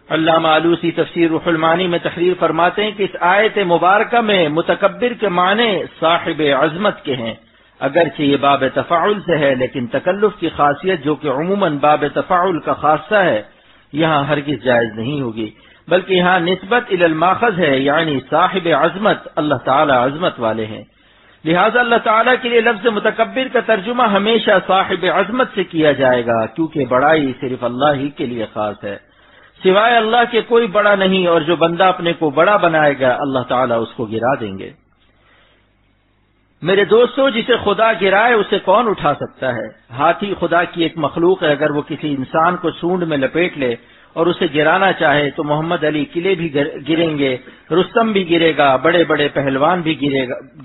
علامہ آلوسی تفسیر روح المعانی میں تحریر فرماتے ہیں کہ اس آیت مبارکہ میں متکبر کے معنی صاحب عظمت کے ہیں، اگرچہ یہ باب تفاعل سے ہے، لیکن تکلف کی خاصیت جو کہ عموماً باب تفاعل کا خاصہ ہے یہاں ہرگز جائز نہیں ہوگی، بلکہ یہاں نسبت الی الماخذ ہے، یعنی صاحب عظمت اللہ تعالی عظمت والے ہیں، لہذا اللہ تعالیٰ کے لیے لفظ متکبر کا ترجمہ ہمیشہ صاحب عظمت سے کیا جائے گا، کیونکہ بڑائی صرف اللہ ہی کے لیے خاص ہے، سوائے اللہ کے کوئی بڑا نہیں، اور جو بندہ اپنے کو بڑا بنائے گا اللہ تعالیٰ اس کو گرا دیں گے۔ میرے دوستو، جسے خدا گرائے اسے کون اٹھا سکتا ہے؟ ہاتھی خدا کی ایک مخلوق ہے، اگر وہ کسی انسان کو سونڈ میں لپیٹ لے اور اسے گرانا چاہے تو محمد علی قلعے بھی گریں گے، رستم بھی گرے گا، بڑے بڑے پہلوان بھی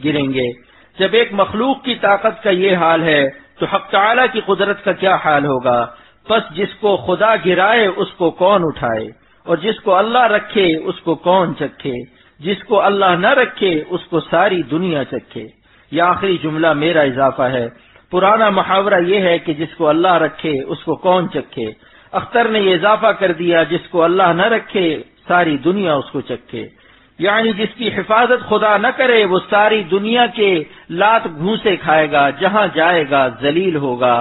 گریں گے۔ جب ایک مخلوق کی طاقت کا یہ حال ہے تو حق تعالی کی قدرت کا کیا حال ہوگا؟ پس جس کو خدا گرائے اس کو کون اٹھائے، اور جس کو اللہ رکھے اس کو کون چکھے، جس کو اللہ نہ رکھے اس کو ساری دنیا چکھے۔ یہ آخری جملہ میرا اضافہ ہے، پرانا محاورہ یہ ہے کہ جس کو اللہ رکھے اس کو کون چکھے، اختر نے یہ اضافہ کر دیا جس کو اللہ نہ رکھے ساری دنیا اس کو چکھے، یعنی جس کی حفاظت خدا نہ کرے وہ ساری دنیا کے لات گھونسے کھائے گا، جہاں جائے گا ذلیل ہوگا۔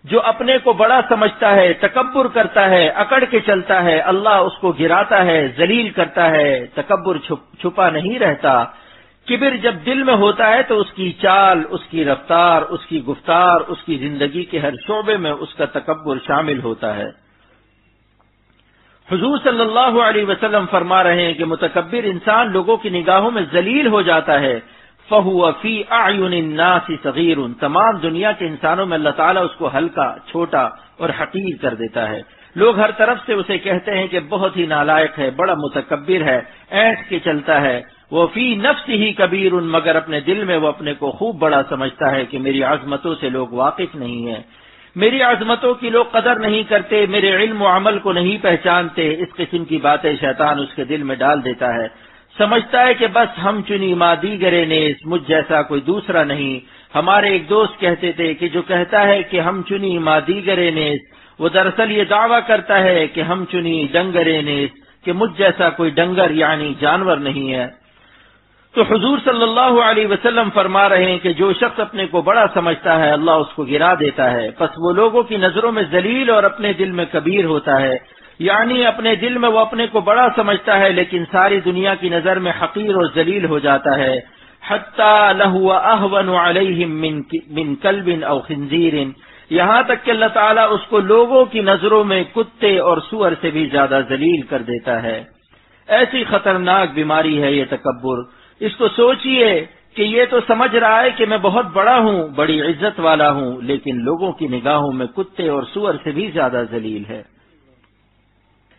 جو اپنے کو بڑا سمجھتا ہے، تکبر کرتا ہے، اکڑ کے چلتا ہے، اللہ اس کو گراتا ہے، ذلیل کرتا ہے۔ تکبر چھپا نہیں رہتا، کبر جب دل میں ہوتا ہے تو اس کی چال، اس کی رفتار، اس کی گفتار، اس کی زندگی کے ہر شعبے میں اس کا تکبر شامل ہوتا ہے۔ حضور صلی اللہ علیہ وسلم فرما رہے ہیں کہ متکبر انسان لوگوں کی نگاہوں میں ذلیل ہو جاتا ہے، فَهُوَ فِي أَعْيُنِ النَّاسِ صَغِيرٌ، تمام دنیا کے انسانوں میں اللہ تعالیٰ اس کو ہلکا، چھوٹا اور حقیر کر دیتا ہے۔ لوگ ہر طرف سے اسے کہتے ہیں کہ بہت ہی نالائق ہے، بڑا متکبر ہے، اینٹ کے چلتا ہے۔ وہ فی نفسہ کبیر، مگر اپنے دل میں وہ اپنے کو خوب بڑا سمجھتا ہے کہ میری عظمتوں سے لوگ واقف نہیں ہیں، میری عظمتوں کی لوگ قدر نہیں کرتے، میرے علم و عمل کو نہیں پہچانتے۔ اس قسم کی باتیں شیطان اس کے دل میں ڈال دیتا ہے، سمجھتا ہے کہ بس ہم چنی ما دیگر نیز، مجھ جیسا کوئی دوسرا نہیں۔ ہمارے ایک دوست کہتے تھے کہ جو کہتا ہے کہ ہم چنی ما دیگر نیز، وہ دراصل یہ دعویٰ کرتا ہے کہ ہم چنی ڈنگر نیز، کہ مجھ جیسا کوئی ڈنگر یعنی جانور نہیں ہے۔ تو حضور صلی اللہ علیہ وسلم فرما رہے ہیں کہ جو شخص اپنے کو بڑا سمجھتا ہے اللہ اس کو گرا دیتا ہے، پس وہ لوگوں کی نظروں میں ذلیل اور اپنے دل میں کبیر ہوتا ہے، یعنی اپنے دل میں وہ اپنے کو بڑا سمجھتا ہے لیکن ساری دنیا کی نظر میں حقیر اور ذلیل ہو جاتا ہے۔ حتی لہو اہون علیہم من کلب او خنزیر، یہاں تک کہ اللہ تعالیٰ اس کو لوگوں کی نظروں میں کتے اور سور سے بھی زیادہ ذلیل کر دیتا ہے۔ ایسی خطرناک بیماری ہے یہ تکبر۔ اس کو سوچئے کہ یہ تو سمجھ رہا ہے کہ میں بہت بڑا ہوں، بڑی عزت والا ہوں، لیکن لوگوں کی نگاہوں میں کتے اور سور سے بھی زیادہ ذلیل ہے۔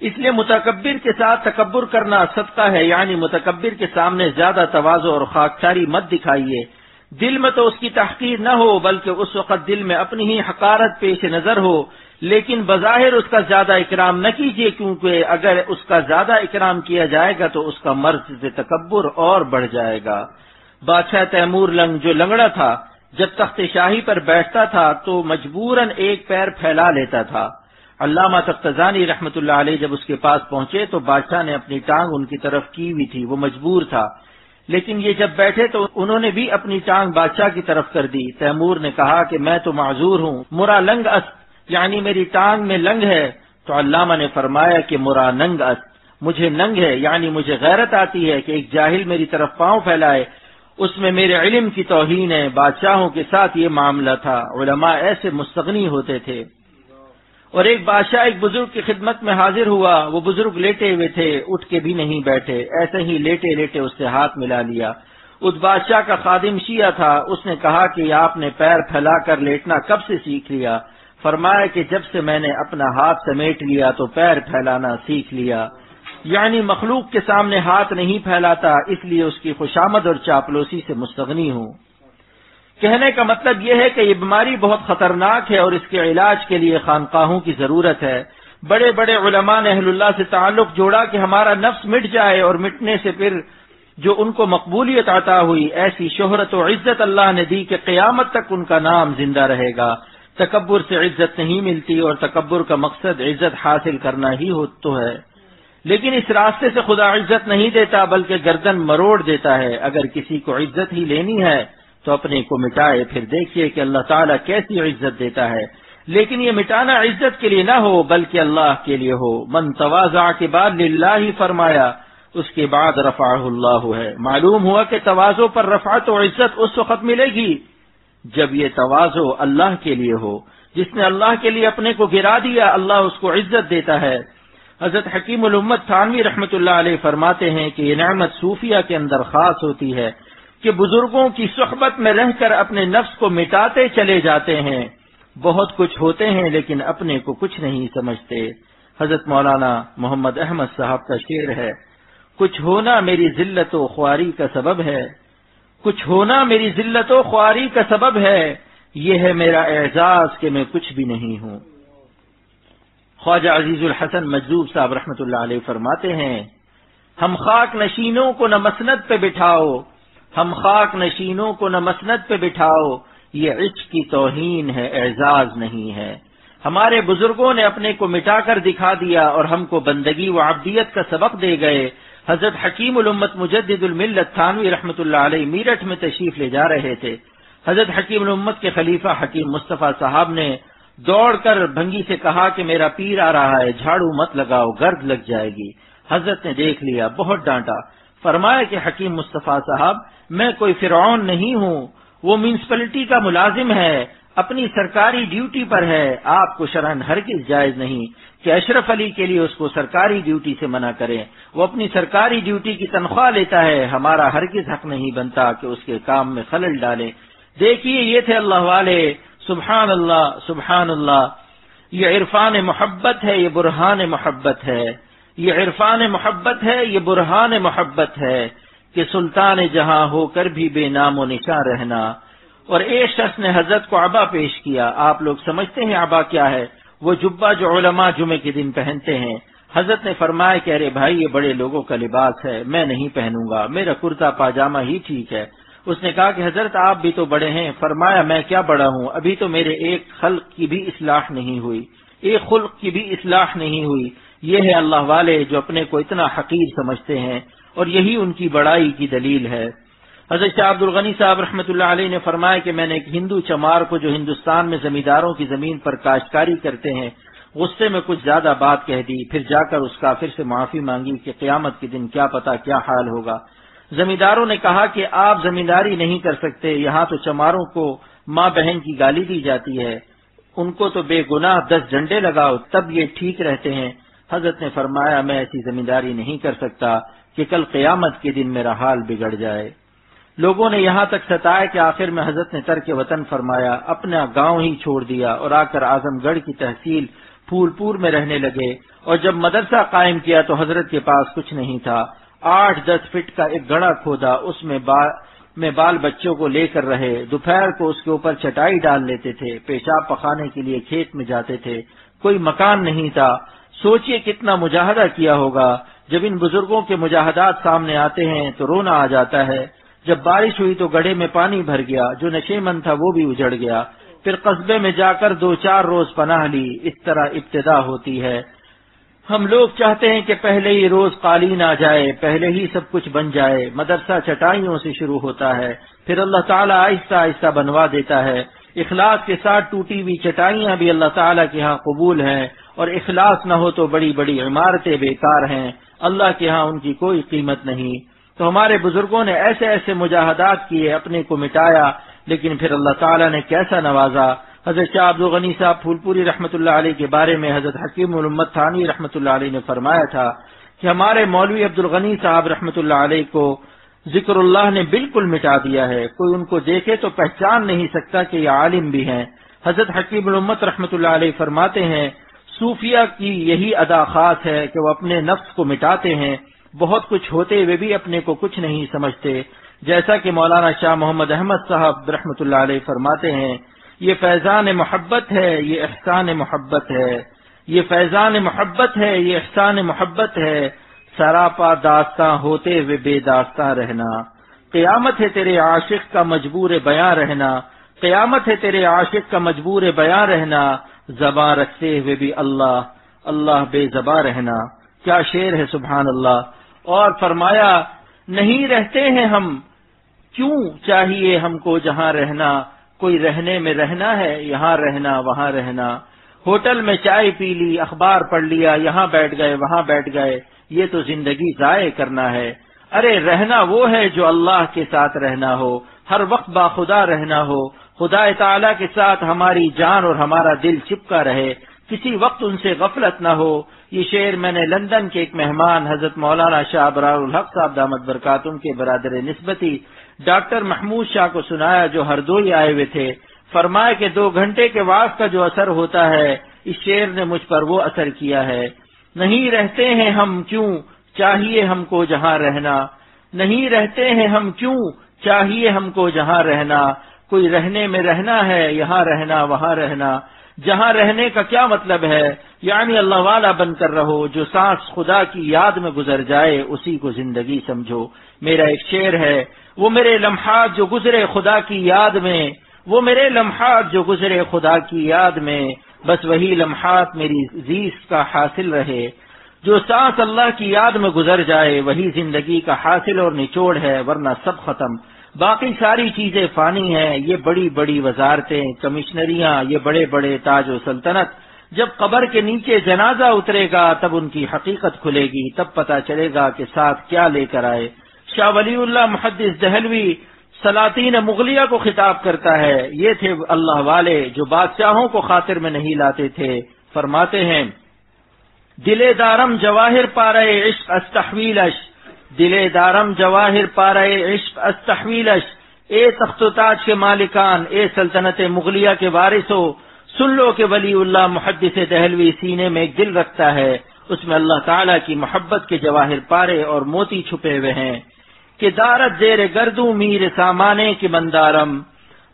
اس لیے متکبر کے ساتھ تکبر کرنا صدقہ ہے، یعنی متکبر کے سامنے زیادہ تواضع اور خاکساری مت دکھائیے۔ دل میں تو اس کی تحقیر نہ ہو، بلکہ اس وقت دل میں اپنی ہی حقارت پیش نظر ہو، لیکن بظاہر اس کا زیادہ اکرام نہ کیجیے، کیونکہ اگر اس کا زیادہ اکرام کیا جائے گا تو اس کا مرض سے تکبر اور بڑھ جائے گا۔ بادشاہ تیمور لنگ جو لنگڑا تھا، جب تخت شاہی پر بیٹھتا تھا تو مجبوراً ایک پیر پھیلا لیتا تھا۔ علامہ تفتزانی رحمۃ اللہ علیہ جب اس کے پاس پہنچے تو بادشاہ نے اپنی ٹانگ ان کی طرف کی ہوئی تھی، وہ مجبور تھا، لیکن یہ جب بیٹھے تو انہوں نے بھی اپنی ٹانگ بادشاہ کی طرف کر دی۔ تیمور نے کہا کہ میں تو معذور ہوں، مرا لنگ است، یعنی میری ٹانگ میں لنگ ہے۔ تو علامہ نے فرمایا کہ مرا ننگ است، مجھے ننگ ہے، یعنی مجھے غیرت آتی ہے کہ ایک جاہل میری طرف پاؤں پھیلائے، اس میں میرے علم کی توہین ہے۔ بادشاہوں کے ساتھ یہ معاملہ تھا، علماء ایسے مستغنی ہوتے تھے۔ اور ایک بادشاہ ایک بزرگ کی خدمت میں حاضر ہوا، وہ بزرگ لیٹے ہوئے تھے، اٹھ کے بھی نہیں بیٹھے، ایسے ہی لیٹے لیٹے اس سے ہاتھ ملا لیا۔ اس بادشاہ کا خادم شیعہ تھا، اس نے کہا کہ آپ نے پیر پھیلا کر لیٹنا کب سے سیکھ لیا؟ فرمایا کہ جب سے میں نے اپنا ہاتھ سمیٹ لیا تو پیر پھیلانا سیکھ لیا۔ یعنی مخلوق کے سامنے ہاتھ نہیں پھیلاتا، اس لیے اس کی خوشامد اور چاپلوسی سے مستغنی ہوں۔ کہنے کا مطلب یہ ہے کہ یہ بیماری بہت خطرناک ہے اور اس کے علاج کے لیے خانقاہوں کی ضرورت ہے۔ بڑے بڑے علماء نے اہل اللہ سے تعلق جوڑا کہ ہمارا نفس مٹ جائے اور مٹنے سے پھر جو ان کو مقبولیت عطا ہوئی، ایسی شہرت و عزت اللہ نے دی کہ قیامت تک ان کا نام زندہ رہے گا۔ تکبر سے عزت نہیں ملتی اور تکبر کا مقصد عزت حاصل کرنا ہی تو ہے، لیکن اس راستے سے خدا عزت نہیں دیتا بلکہ گردن مروڑ دیتا ہے۔ اگر کسی کو عزت ہی لینی ہے تو اپنے کو مٹائے، پھر دیکھیے کہ اللہ تعالیٰ کیسی عزت دیتا ہے۔ لیکن یہ مٹانا عزت کے لیے نہ ہو بلکہ اللہ کے لیے ہو۔ من تواضع کے بعد للہ فرمایا، اس کے بعد رفعہ اللہ ہے۔ معلوم ہوا کہ تواضع پر رفعت و عزت اس وقت ملے گی جب یہ تواضع اللہ کے لیے ہو۔ جس نے اللہ کے لیے اپنے کو گرا دیا، اللہ اس کو عزت دیتا ہے۔ حضرت حکیم الامت تھانوی رحمۃ اللہ علیہ فرماتے ہیں کہ یہ نعمت صوفیہ کے اندر خاص ہوتی ہے کہ بزرگوں کی صحبت میں رہ کر اپنے نفس کو مٹاتے چلے جاتے ہیں۔ بہت کچھ ہوتے ہیں لیکن اپنے کو کچھ نہیں سمجھتے۔ حضرت مولانا محمد احمد صاحب کا شعر ہے، کچھ ہونا میری ذلت و خواری کا سبب ہے، کچھ ہونا میری ذلت و خواری کا سبب ہے، یہ ہے میرا اعزاز کہ میں کچھ بھی نہیں ہوں۔ خواجہ عزیز الحسن مجذوب صاحب رحمۃ اللہ علیہ فرماتے ہیں، ہم خاک نشینوں کو نہ مسند پہ بٹھاؤ، ہم خاک نشینوں کو نہ مسند پہ بٹھاؤ، یہ عشق کی توہین ہے، اعزاز نہیں ہے۔ ہمارے بزرگوں نے اپنے کو مٹا کر دکھا دیا اور ہم کو بندگی و عبدیت کا سبق دے گئے۔ حضرت حکیم الامت مجدد الملت تھانوی رحمۃ اللہ علیہ میرٹھ میں تشریف لے جا رہے تھے۔ حضرت حکیم الامت کے خلیفہ حکیم مصطفیٰ صاحب نے دوڑ کر بھنگی سے کہا کہ میرا پیر آ رہا ہے، جھاڑو مت لگاؤ، گرد لگ جائے گی۔ حضرت نے دیکھ لیا، بہت ڈانٹا، فرمایا کہ حکیم مصطفیٰ صاحب میں کوئی فرعون نہیں ہوں، وہ میونسپلٹی کا ملازم ہے، اپنی سرکاری ڈیوٹی پر ہے، آپ کو شرعاً ہرگز جائز نہیں کہ اشرف علی کے لیے اس کو سرکاری ڈیوٹی سے منع کریں، وہ اپنی سرکاری ڈیوٹی کی تنخواہ لیتا ہے، ہمارا ہرگز حق نہیں بنتا کہ اس کے کام میں خلل ڈالیں۔ دیکھیے یہ تھے اللہ والے، سبحان اللہ سبحان اللہ، یہ عرفان محبت ہے، یہ برہان محبت ہے، یہ عرفان محبت ہے، یہ برہان محبت ہے کہ سلطان جہاں ہو کر بھی بے نام و نشاں رہنا۔ اور ایک شخص نے حضرت کو عبا پیش کیا۔ آپ لوگ سمجھتے ہیں عبا کیا ہے؟ وہ جبہ جو علماء جمعے کے دن پہنتے ہیں۔ حضرت نے فرمایا کہ ارے بھائی یہ بڑے لوگوں کا لباس ہے، میں نہیں پہنوں گا، میرا کرتا پاجامہ ہی ٹھیک ہے۔ اس نے کہا کہ حضرت آپ بھی تو بڑے ہیں۔ فرمایا میں کیا بڑا ہوں، ابھی تو میرے ایک خلق کی بھی اصلاح نہیں ہوئی، ایک خلق کی بھی اصلاح نہیں ہوئی۔ یہ ہے اللہ والے جو اپنے کو اتنا حقیر سمجھتے ہیں، اور یہی ان کی بڑائی کی دلیل ہے۔ حضرت شاہ عبد الغنی صاحب رحمۃ اللہ علیہ نے فرمایا کہ میں نے ایک ہندو چمار کو جو ہندوستان میں زمینداروں کی زمین پر کاشتکاری کرتے ہیں، غصے میں کچھ زیادہ بات کہہ دی، پھر جا کر اس کافر سے معافی مانگی کہ قیامت کے دن کیا پتا کیا حال ہوگا۔ زمینداروں نے کہا کہ آپ زمینداری نہیں کر سکتے، یہاں تو چماروں کو ماں بہن کی گالی دی جاتی ہے، ان کو تو بے گناہ 10 ڈنڈے لگاؤ تب یہ ٹھیک رہتے ہیں۔ حضرت نے فرمایا میں ایسی زمینداری نہیں کر سکتا کہ کل قیامت کے دن میرا حال بگڑ جائے۔ لوگوں نے یہاں تک ستایا کہ آخر میں حضرت نے ترک وطن فرمایا، اپنا گاؤں ہی چھوڑ دیا اور آ کر اعظم گڑھ کی تحصیل پھول پور میں رہنے لگے۔ اور جب مدرسہ قائم کیا تو حضرت کے پاس کچھ نہیں تھا، 8-10 فٹ کا ایک گڑھا کھودا، اس میں بال بچوں کو لے کر رہے، دوپہر کو اس کے اوپر چٹائی ڈال لیتے تھے، پیشاب پخانے کے لیے کھیت میں جاتے تھے، کوئی مکان نہیں تھا۔ سوچئے کتنا مجاہدہ کیا ہوگا۔ جب ان بزرگوں کے مجاہدات سامنے آتے ہیں تو رونا آ جاتا ہے۔ جب بارش ہوئی تو گڑھے میں پانی بھر گیا، جو نشے مند تھا وہ بھی اجڑ گیا، پھر قصبے میں جا کر 2-4 روز پناہ لی۔ اس طرح ابتدا ہوتی ہے۔ ہم لوگ چاہتے ہیں کہ پہلے ہی روز قالین آ جائے، پہلے ہی سب کچھ بن جائے۔ مدرسہ چٹائیوں سے شروع ہوتا ہے، پھر اللہ تعالیٰ آہستہ آہستہ بنوا دیتا ہے۔ اخلاص کے ساتھ ٹوٹی ہوئی چٹائیاں بھی اللہ تعالیٰ کے ہاں قبول ہیں، اور اخلاص نہ ہو تو بڑی بڑی عمارتیں بیکار ہیں، اللہ کے ہاں ان کی کوئی قیمت نہیں۔ تو ہمارے بزرگوں نے ایسے ایسے مجاہدات کیے، اپنے کو مٹایا، لیکن پھر اللہ تعالیٰ نے کیسا نوازا۔ حضرت شاہ عبد الغنی صاحب پھول پوری رحمۃ اللہ علیہ کے بارے میں حضرت حکیم الامت تھانوی رحمۃ اللہ علیہ نے فرمایا تھا کہ ہمارے مولوی عبد الغنی صاحب رحمۃ اللہ علیہ کو ذکر اللہ نے بالکل مٹا دیا ہے، کوئی ان کو دیکھے تو پہچان نہیں سکتا کہ یہ عالم بھی ہیں۔ حضرت حکیم الامت رحمۃ اللہ علیہ فرماتے ہیں صوفیہ کی یہی ادا خاص ہے کہ وہ اپنے نفس کو مٹاتے ہیں، بہت کچھ ہوتے ہوئے بھی اپنے کو کچھ نہیں سمجھتے، جیسا کہ مولانا شاہ محمد احمد صاحب رحمۃ اللہ علیہ فرماتے ہیں، یہ فیضان محبت ہے، یہ احسان محبت ہے، یہ فیضان محبت ہے، یہ احسان محبت ہے، سراپا داستاں ہوتے ہوئے بے داستاں رہنا، قیامت ہے تیرے عاشق کا مجبور بیاں رہنا، قیامت ہے تیرے عاشق کا مجبور بیاں رہنا، زباں رکھتے ہوئے بھی اللہ اللہ بے زباں رہنا۔ کیا شعر ہے، سبحان اللہ۔ اور فرمایا نہیں رہتے ہیں ہم، کیوں چاہیے ہم کو جہاں رہنا، کوئی رہنے میں رہنا ہے، یہاں رہنا وہاں رہنا، ہوٹل میں چائے پی لی، اخبار پڑھ لیا، یہاں بیٹھ گئے وہاں بیٹھ گئے، یہ تو زندگی ضائع کرنا ہے۔ ارے رہنا وہ ہے جو اللہ کے ساتھ رہنا ہو، ہر وقت باخدا رہنا ہو، خدا تعالی کے ساتھ ہماری جان اور ہمارا دل چپکا رہے، کسی وقت ان سے غفلت نہ ہو۔ یہ شعر میں نے لندن کے ایک مہمان حضرت مولانا شاہ ابرار الحق صاحب دامت برکاتہم کے برادر نسبتی ڈاکٹر محمود شاہ کو سنایا، جو ہردوئی آئے ہوئے تھے۔ فرمایا کہ 2 گھنٹے کے وعظ کا جو اثر ہوتا ہے، اس شعر نے مجھ پر وہ اثر کیا ہے۔ نہیں رہتے ہیں ہم کیوں چاہیے ہم کو جہاں رہنا، نہیں رہتے ہیں ہم کیوں چاہیے ہم کو جہاں رہنا، کوئی رہنے میں رہنا ہے، یہاں رہنا وہاں رہنا۔ جہاں رہنے کا کیا مطلب ہے؟ یعنی اللہ والا بن کر رہو، جو سانس خدا کی یاد میں گزر جائے اسی کو زندگی سمجھو۔ میرا ایک شعر ہے، وہ میرے لمحات جو گزرے خدا کی یاد میں، وہ میرے لمحات جو گزرے خدا کی یاد میں، بس وہی لمحات میری زیست کا حاصل رہے۔ جو سانس اللہ کی یاد میں گزر جائے وہی زندگی کا حاصل اور نچوڑ ہے، ورنہ سب ختم، باقی ساری چیزیں فانی ہیں۔ یہ بڑی بڑی وزارتیں، کمشنریاں، یہ بڑے بڑے تاج و سلطنت، جب قبر کے نیچے جنازہ اترے گا تب ان کی حقیقت کھلے گی، تب پتہ چلے گا کہ ساتھ کیا لے کر آئے۔ شاہ ولی اللہ محدث دہلوی سلاطین مغلیہ کو خطاب کرتا ہے، یہ تھے اللہ والے جو بادشاہوں کو خاطر میں نہیں لاتے تھے۔ فرماتے ہیں دلے دارم جواہر پارے عشق استحویلش، دلے دارم جواہر پارے عشق استحویلش، اے تخت و تاج کے مالکان، اے سلطنت مغلیہ کے وارثو، سن لو کہ ولی اللہ محدث دہلوی سینے میں ایک دل رکھتا ہے، اس میں اللہ تعالیٰ کی محبت کے جواہر پارے اور موتی چھپے ہوئے ہیں۔ کہ دارت زیر گردوں میر سامانے کی مندارم،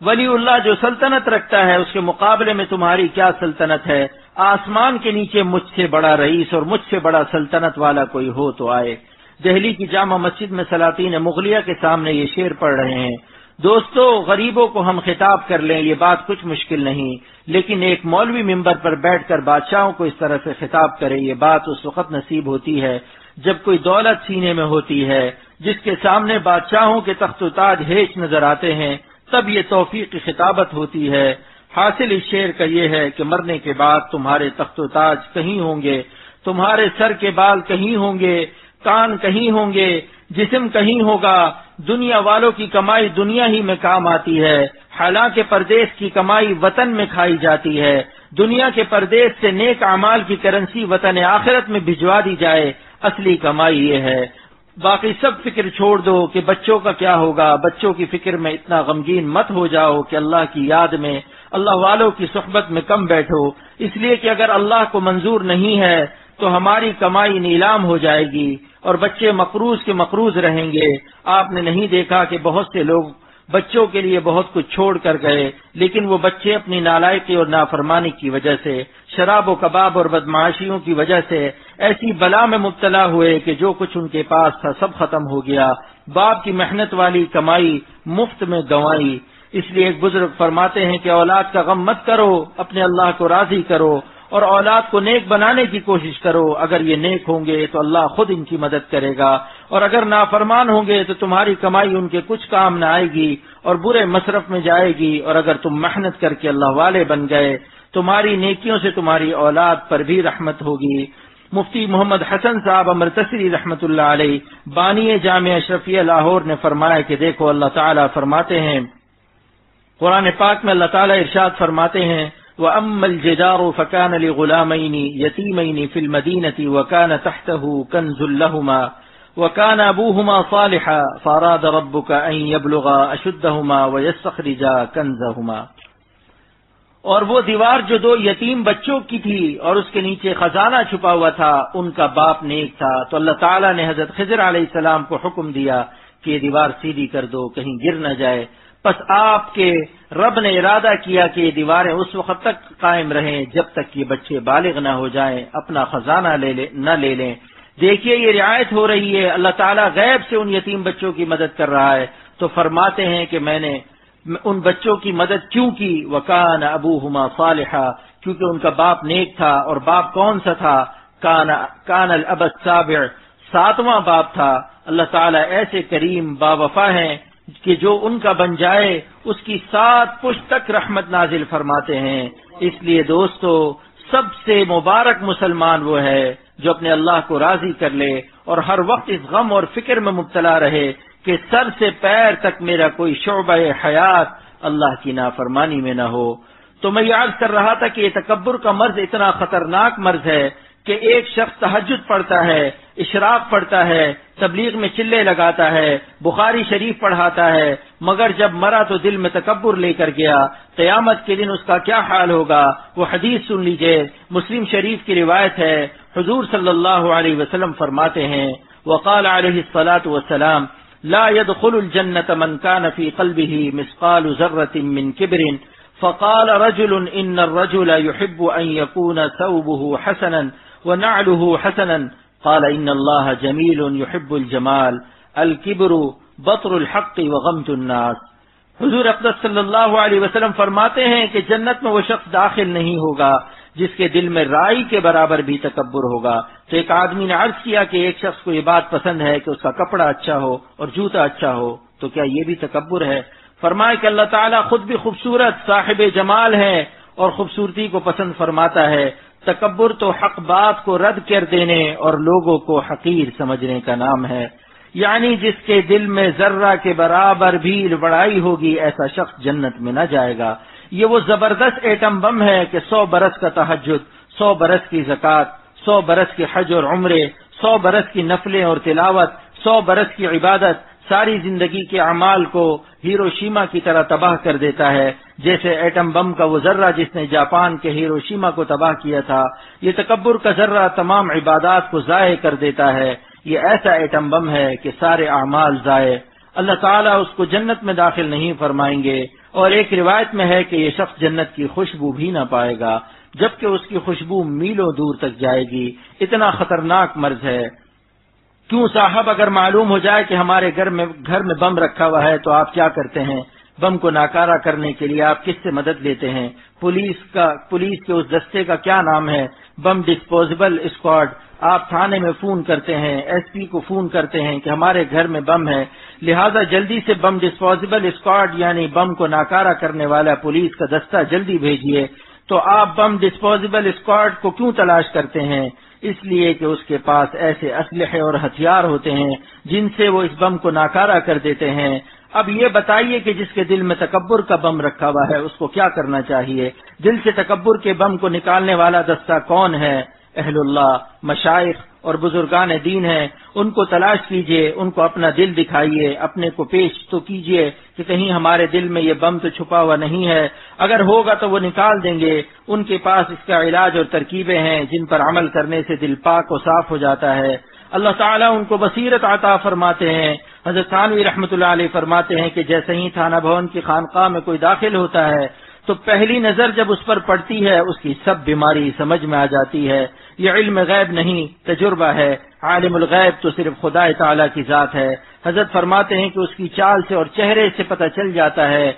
ولی اللہ جو سلطنت رکھتا ہے اس کے مقابلے میں تمہاری کیا سلطنت ہے؟ آسمان کے نیچے مجھ سے بڑا رئیس اور مجھ سے بڑا سلطنت والا کوئی ہو تو آئے۔ دہلی کی جامع مسجد میں سلاطین مغلیہ کے سامنے یہ شعر پڑھ رہے ہیں۔ دوستو، غریبوں کو ہم خطاب کر لیں یہ بات کچھ مشکل نہیں، لیکن ایک مولوی ممبر پر بیٹھ کر بادشاہوں کو اس طرح سے خطاب کرے یہ بات اس وقت نصیب ہوتی ہے جب کوئی دولت سینے میں ہوتی ہے، جس کے سامنے بادشاہوں کے تخت و تاج ہیچ نظر آتے ہیں، تب یہ توفیق کی خطابت ہوتی ہے۔ حاصل اس شعر کا یہ ہے کہ مرنے کے بعد تمہارے تخت و تاج کہیں ہوں گے، تمہارے سر کے بال کہیں ہوں گے، کان کہیں ہوں گے، جسم کہیں ہوگا۔ دنیا والوں کی کمائی دنیا ہی میں کام آتی ہے، حالانکہ پردیس کی کمائی وطن میں کھائی جاتی ہے۔ دنیا کے پردیس سے نیک اعمال کی کرنسی وطن آخرت میں بھجوا دی جائے، اصلی کمائی یہ ہے۔ باقی سب فکر چھوڑ دو کہ بچوں کا کیا ہوگا، بچوں کی فکر میں اتنا غمگین مت ہو جاؤ کہ اللہ کی یاد میں، اللہ والوں کی صحبت میں کم بیٹھو، اس لیے کہ اگر اللہ کو منظور نہیں ہے تو ہماری کمائی نیلام ہو جائے گی اور بچے مقروض کے مقروض رہیں گے۔ آپ نے نہیں دیکھا کہ بہت سے لوگ بچوں کے لیے بہت کچھ چھوڑ کر گئے، لیکن وہ بچے اپنی نالائقی اور نافرمانی کی وجہ سے، شراب و کباب اور بدمعاشیوں کی وجہ سے ایسی بلا میں مبتلا ہوئے کہ جو کچھ ان کے پاس تھا سب ختم ہو گیا، باپ کی محنت والی کمائی مفت میں گنوائی۔ اس لیے ایک بزرگ فرماتے ہیں کہ اولاد کا غم مت کرو، اپنے اللہ کو راضی کرو اور اولاد کو نیک بنانے کی کوشش کرو۔ اگر یہ نیک ہوں گے تو اللہ خود ان کی مدد کرے گا، اور اگر نافرمان ہوں گے تو تمہاری کمائی ان کے کچھ کام نہ آئے گی اور برے مصرف میں جائے گی۔ اور اگر تم محنت کر کے اللہ والے بن گئے، تمہاری نیکیوں سے تمہاری اولاد پر بھی رحمت ہوگی۔ مفتی محمد حسن صاحب امرتسری رحمۃ اللہ علیہ بانی جامعہ اشرفیہ لاہور نے فرمایا کہ دیکھو اللہ تعالیٰ فرماتے ہیں، قرآن پاک میں اللہ تعالیٰ ارشاد فرماتے ہیں وَأَمَّا الْجِدَارُ فَكَانَ لِغُلَامَيْنِ يَتِيمَيْنِ فِي الْمَدِينَةِ وَكَانَ تَحْتَهُ كَنْزٌ لَهُمَا وَكَانَ أَبُوهُمَا صَالِحًا فَأَرَادَ رَبُّكَ أَن يَبْلُغَا أَشُدَّهُمَا وَيَسْتَخْرِجَا كَنْزَهُمَا۔ اور وہ دیوار جو 2 یتیم بچوں کی تھی اور اس کے نیچے خزانہ چھپا ہوا تھا، ان کا باپ نیک تھا، تو اللہ تعالیٰ نے حضرت خضر علیہ السلام کو حکم دیا کہ یہ دیوار سیدھی کر دو، کہیں گر نہ جائے۔ پس آپ کے رب نے ارادہ کیا کہ یہ دیواریں اس وقت تک قائم رہیں جب تک یہ بچے بالغ نہ ہو جائیں، اپنا خزانہ نہ لے لیں۔ دیکھیے یہ رعایت ہو رہی ہے، اللہ تعالیٰ غیب سے ان یتیم بچوں کی مدد کر رہا ہے، تو فرماتے ہیں کہ میں نے ان بچوں کی مدد کیوں کی؟ وَكَانَ أَبُوهُمَا صَالِحًا، کیونکہ ان کا باپ نیک تھا۔ اور باپ کون سا تھا؟ كَانَ الْأَبَ السَّابِعُ، 7واں باپ تھا۔ اللہ تعالیٰ ایسے کریم باوفا ہیں کہ جو ان کا بن جائے اس کی 7 پشت تک رحمت نازل فرماتے ہیں۔ اس لیے دوستو، سب سے مبارک مسلمان وہ ہے جو اپنے اللہ کو راضی کر لے اور ہر وقت اس غم اور فکر میں مبتلا رہے کہ سر سے پیر تک میرا کوئی شعبہ حیات اللہ کی نافرمانی میں نہ ہو۔ تو میں یہ عرض کر رہا تھا کہ یہ تکبر کا مرض اتنا خطرناک مرض ہے کہ ایک شخص تہجد پڑھتا ہے، اشراق پڑھتا ہے، تبلیغ میں چلے لگاتا ہے، بخاری شریف پڑھاتا ہے، مگر جب مرا تو دل میں تکبر لے کر گیا، قیامت کے دن اس کا کیا حال ہوگا؟ وہ حدیث سن لیجئے، مسلم شریف کی روایت ہے، حضور صلی اللہ علیہ وسلم فرماتے ہیں، وقال علیہ الصلاۃ والسلام لا يدخل الجنة من كان في قلبه مثقال ذرة من كبر فقال رجل إن الرجل يحب أن يكون ثوبه حسنا ونعله حسنا قال إن الله جميل يحب الجمال الكبر بطر الحق وغمت الناس۔ حضور اقدس صلی اللہ علیہ وسلم فرماتے ہیں کہ جنت میں وہ شخص داخل نہیں ہوگا جس کے دل میں رائی کے برابر بھی تکبر ہوگا۔ تو ایک آدمی نے عرض کیا کہ ایک شخص کو یہ بات پسند ہے کہ اس کا کپڑا اچھا ہو اور جوتا اچھا ہو، تو کیا یہ بھی تکبر ہے؟ فرمائے کہ اللہ تعالیٰ خود بھی خوبصورت صاحب جمال ہے اور خوبصورتی کو پسند فرماتا ہے۔ تکبر تو حق بات کو رد کر دینے اور لوگوں کو حقیر سمجھنے کا نام ہے، یعنی جس کے دل میں ذرہ کے برابر بھی بڑائی ہوگی ایسا شخص جنت میں نہ جائے گا۔ یہ وہ زبردست ایٹم بم ہے کہ 100 برس کا تہجد، 100 برس کی زکوٰۃ، 100 برس کے حج اور عمرے، 100 برس کی نفلیں اور تلاوت، 100 برس کی عبادت ساری زندگی کے اعمال کو ہیروشیما کی طرح تباہ کر دیتا ہے، جیسے ایٹم بم کا وہ ذرہ جس نے جاپان کے ہیروشیما کو تباہ کیا تھا۔ یہ تکبر کا ذرہ تمام عبادات کو ضائع کر دیتا ہے۔ یہ ایسا ایٹم بم ہے کہ سارے اعمال ضائع، اللہ تعالیٰ اس کو جنت میں داخل نہیں فرمائیں گے، اور ایک روایت میں ہے کہ یہ شخص جنت کی خوشبو بھی نہ پائے گا جبکہ اس کی خوشبو میلوں دور تک جائے گی۔ اتنا خطرناک مرض ہے۔ کیوں صاحب، اگر معلوم ہو جائے کہ ہمارے گھر میں بم رکھا ہوا ہے تو آپ کیا کرتے ہیں؟ بم کو ناکارہ کرنے کے لیے آپ کس سے مدد لیتے ہیں؟ پولیس کے اس دستے کا کیا نام ہے؟ بم ڈسپوزیبل اسکواڈ۔ آپ تھانے میں فون کرتے ہیں، ایس پی کو فون کرتے ہیں کہ ہمارے گھر میں بم ہے، لہذا جلدی سے بم ڈسپوزیبل اسکواڈ یعنی بم کو ناکارہ کرنے والا پولیس کا دستہ جلدی بھیجیے۔ تو آپ بم ڈسپوزیبل اسکواڈ کو کیوں تلاش کرتے ہیں؟ اس لیے کہ اس کے پاس ایسے اسلحے اور ہتھیار ہوتے ہیں جن سے وہ اس بم کو ناکارہ کر دیتے ہیں۔ اب یہ بتائیے کہ جس کے دل میں تکبر کا بم رکھا ہوا ہے اس کو کیا کرنا چاہیے؟ دل سے تکبر کے بم کو نکالنے والا دستہ کون ہے؟ اہل اللہ، مشائخ اور بزرگان دین ہیں، ان کو تلاش کیجئے، ان کو اپنا دل دکھائیے، اپنے کو پیش تو کیجئے کہ کہیں ہمارے دل میں یہ بم تو چھپا ہوا نہیں ہے، اگر ہوگا تو وہ نکال دیں گے۔ ان کے پاس اس کا علاج اور ترکیبیں ہیں جن پر عمل کرنے سے دل پاک و صاف ہو جاتا ہے۔ اللہ تعالیٰ ان کو بصیرت عطا فرماتے ہیں۔ حضرت تھانوی رحمۃ اللہ علیہ فرماتے ہیں کہ جیسے ہی تھانہ بھون کی خانقاہ میں کوئی داخل ہوتا ہے تو پہلی نظر جب اس پر پڑتی ہے اس کی سب بیماری سمجھ میں آ جاتی ہے۔ یہ علم غیب نہیں، تجربہ ہے۔ عالم الغیب تو صرف خدا تعالیٰ کی ذات ہے۔ حضرت فرماتے ہیں کہ اس کی چال سے اور چہرے سے پتہ چل جاتا ہے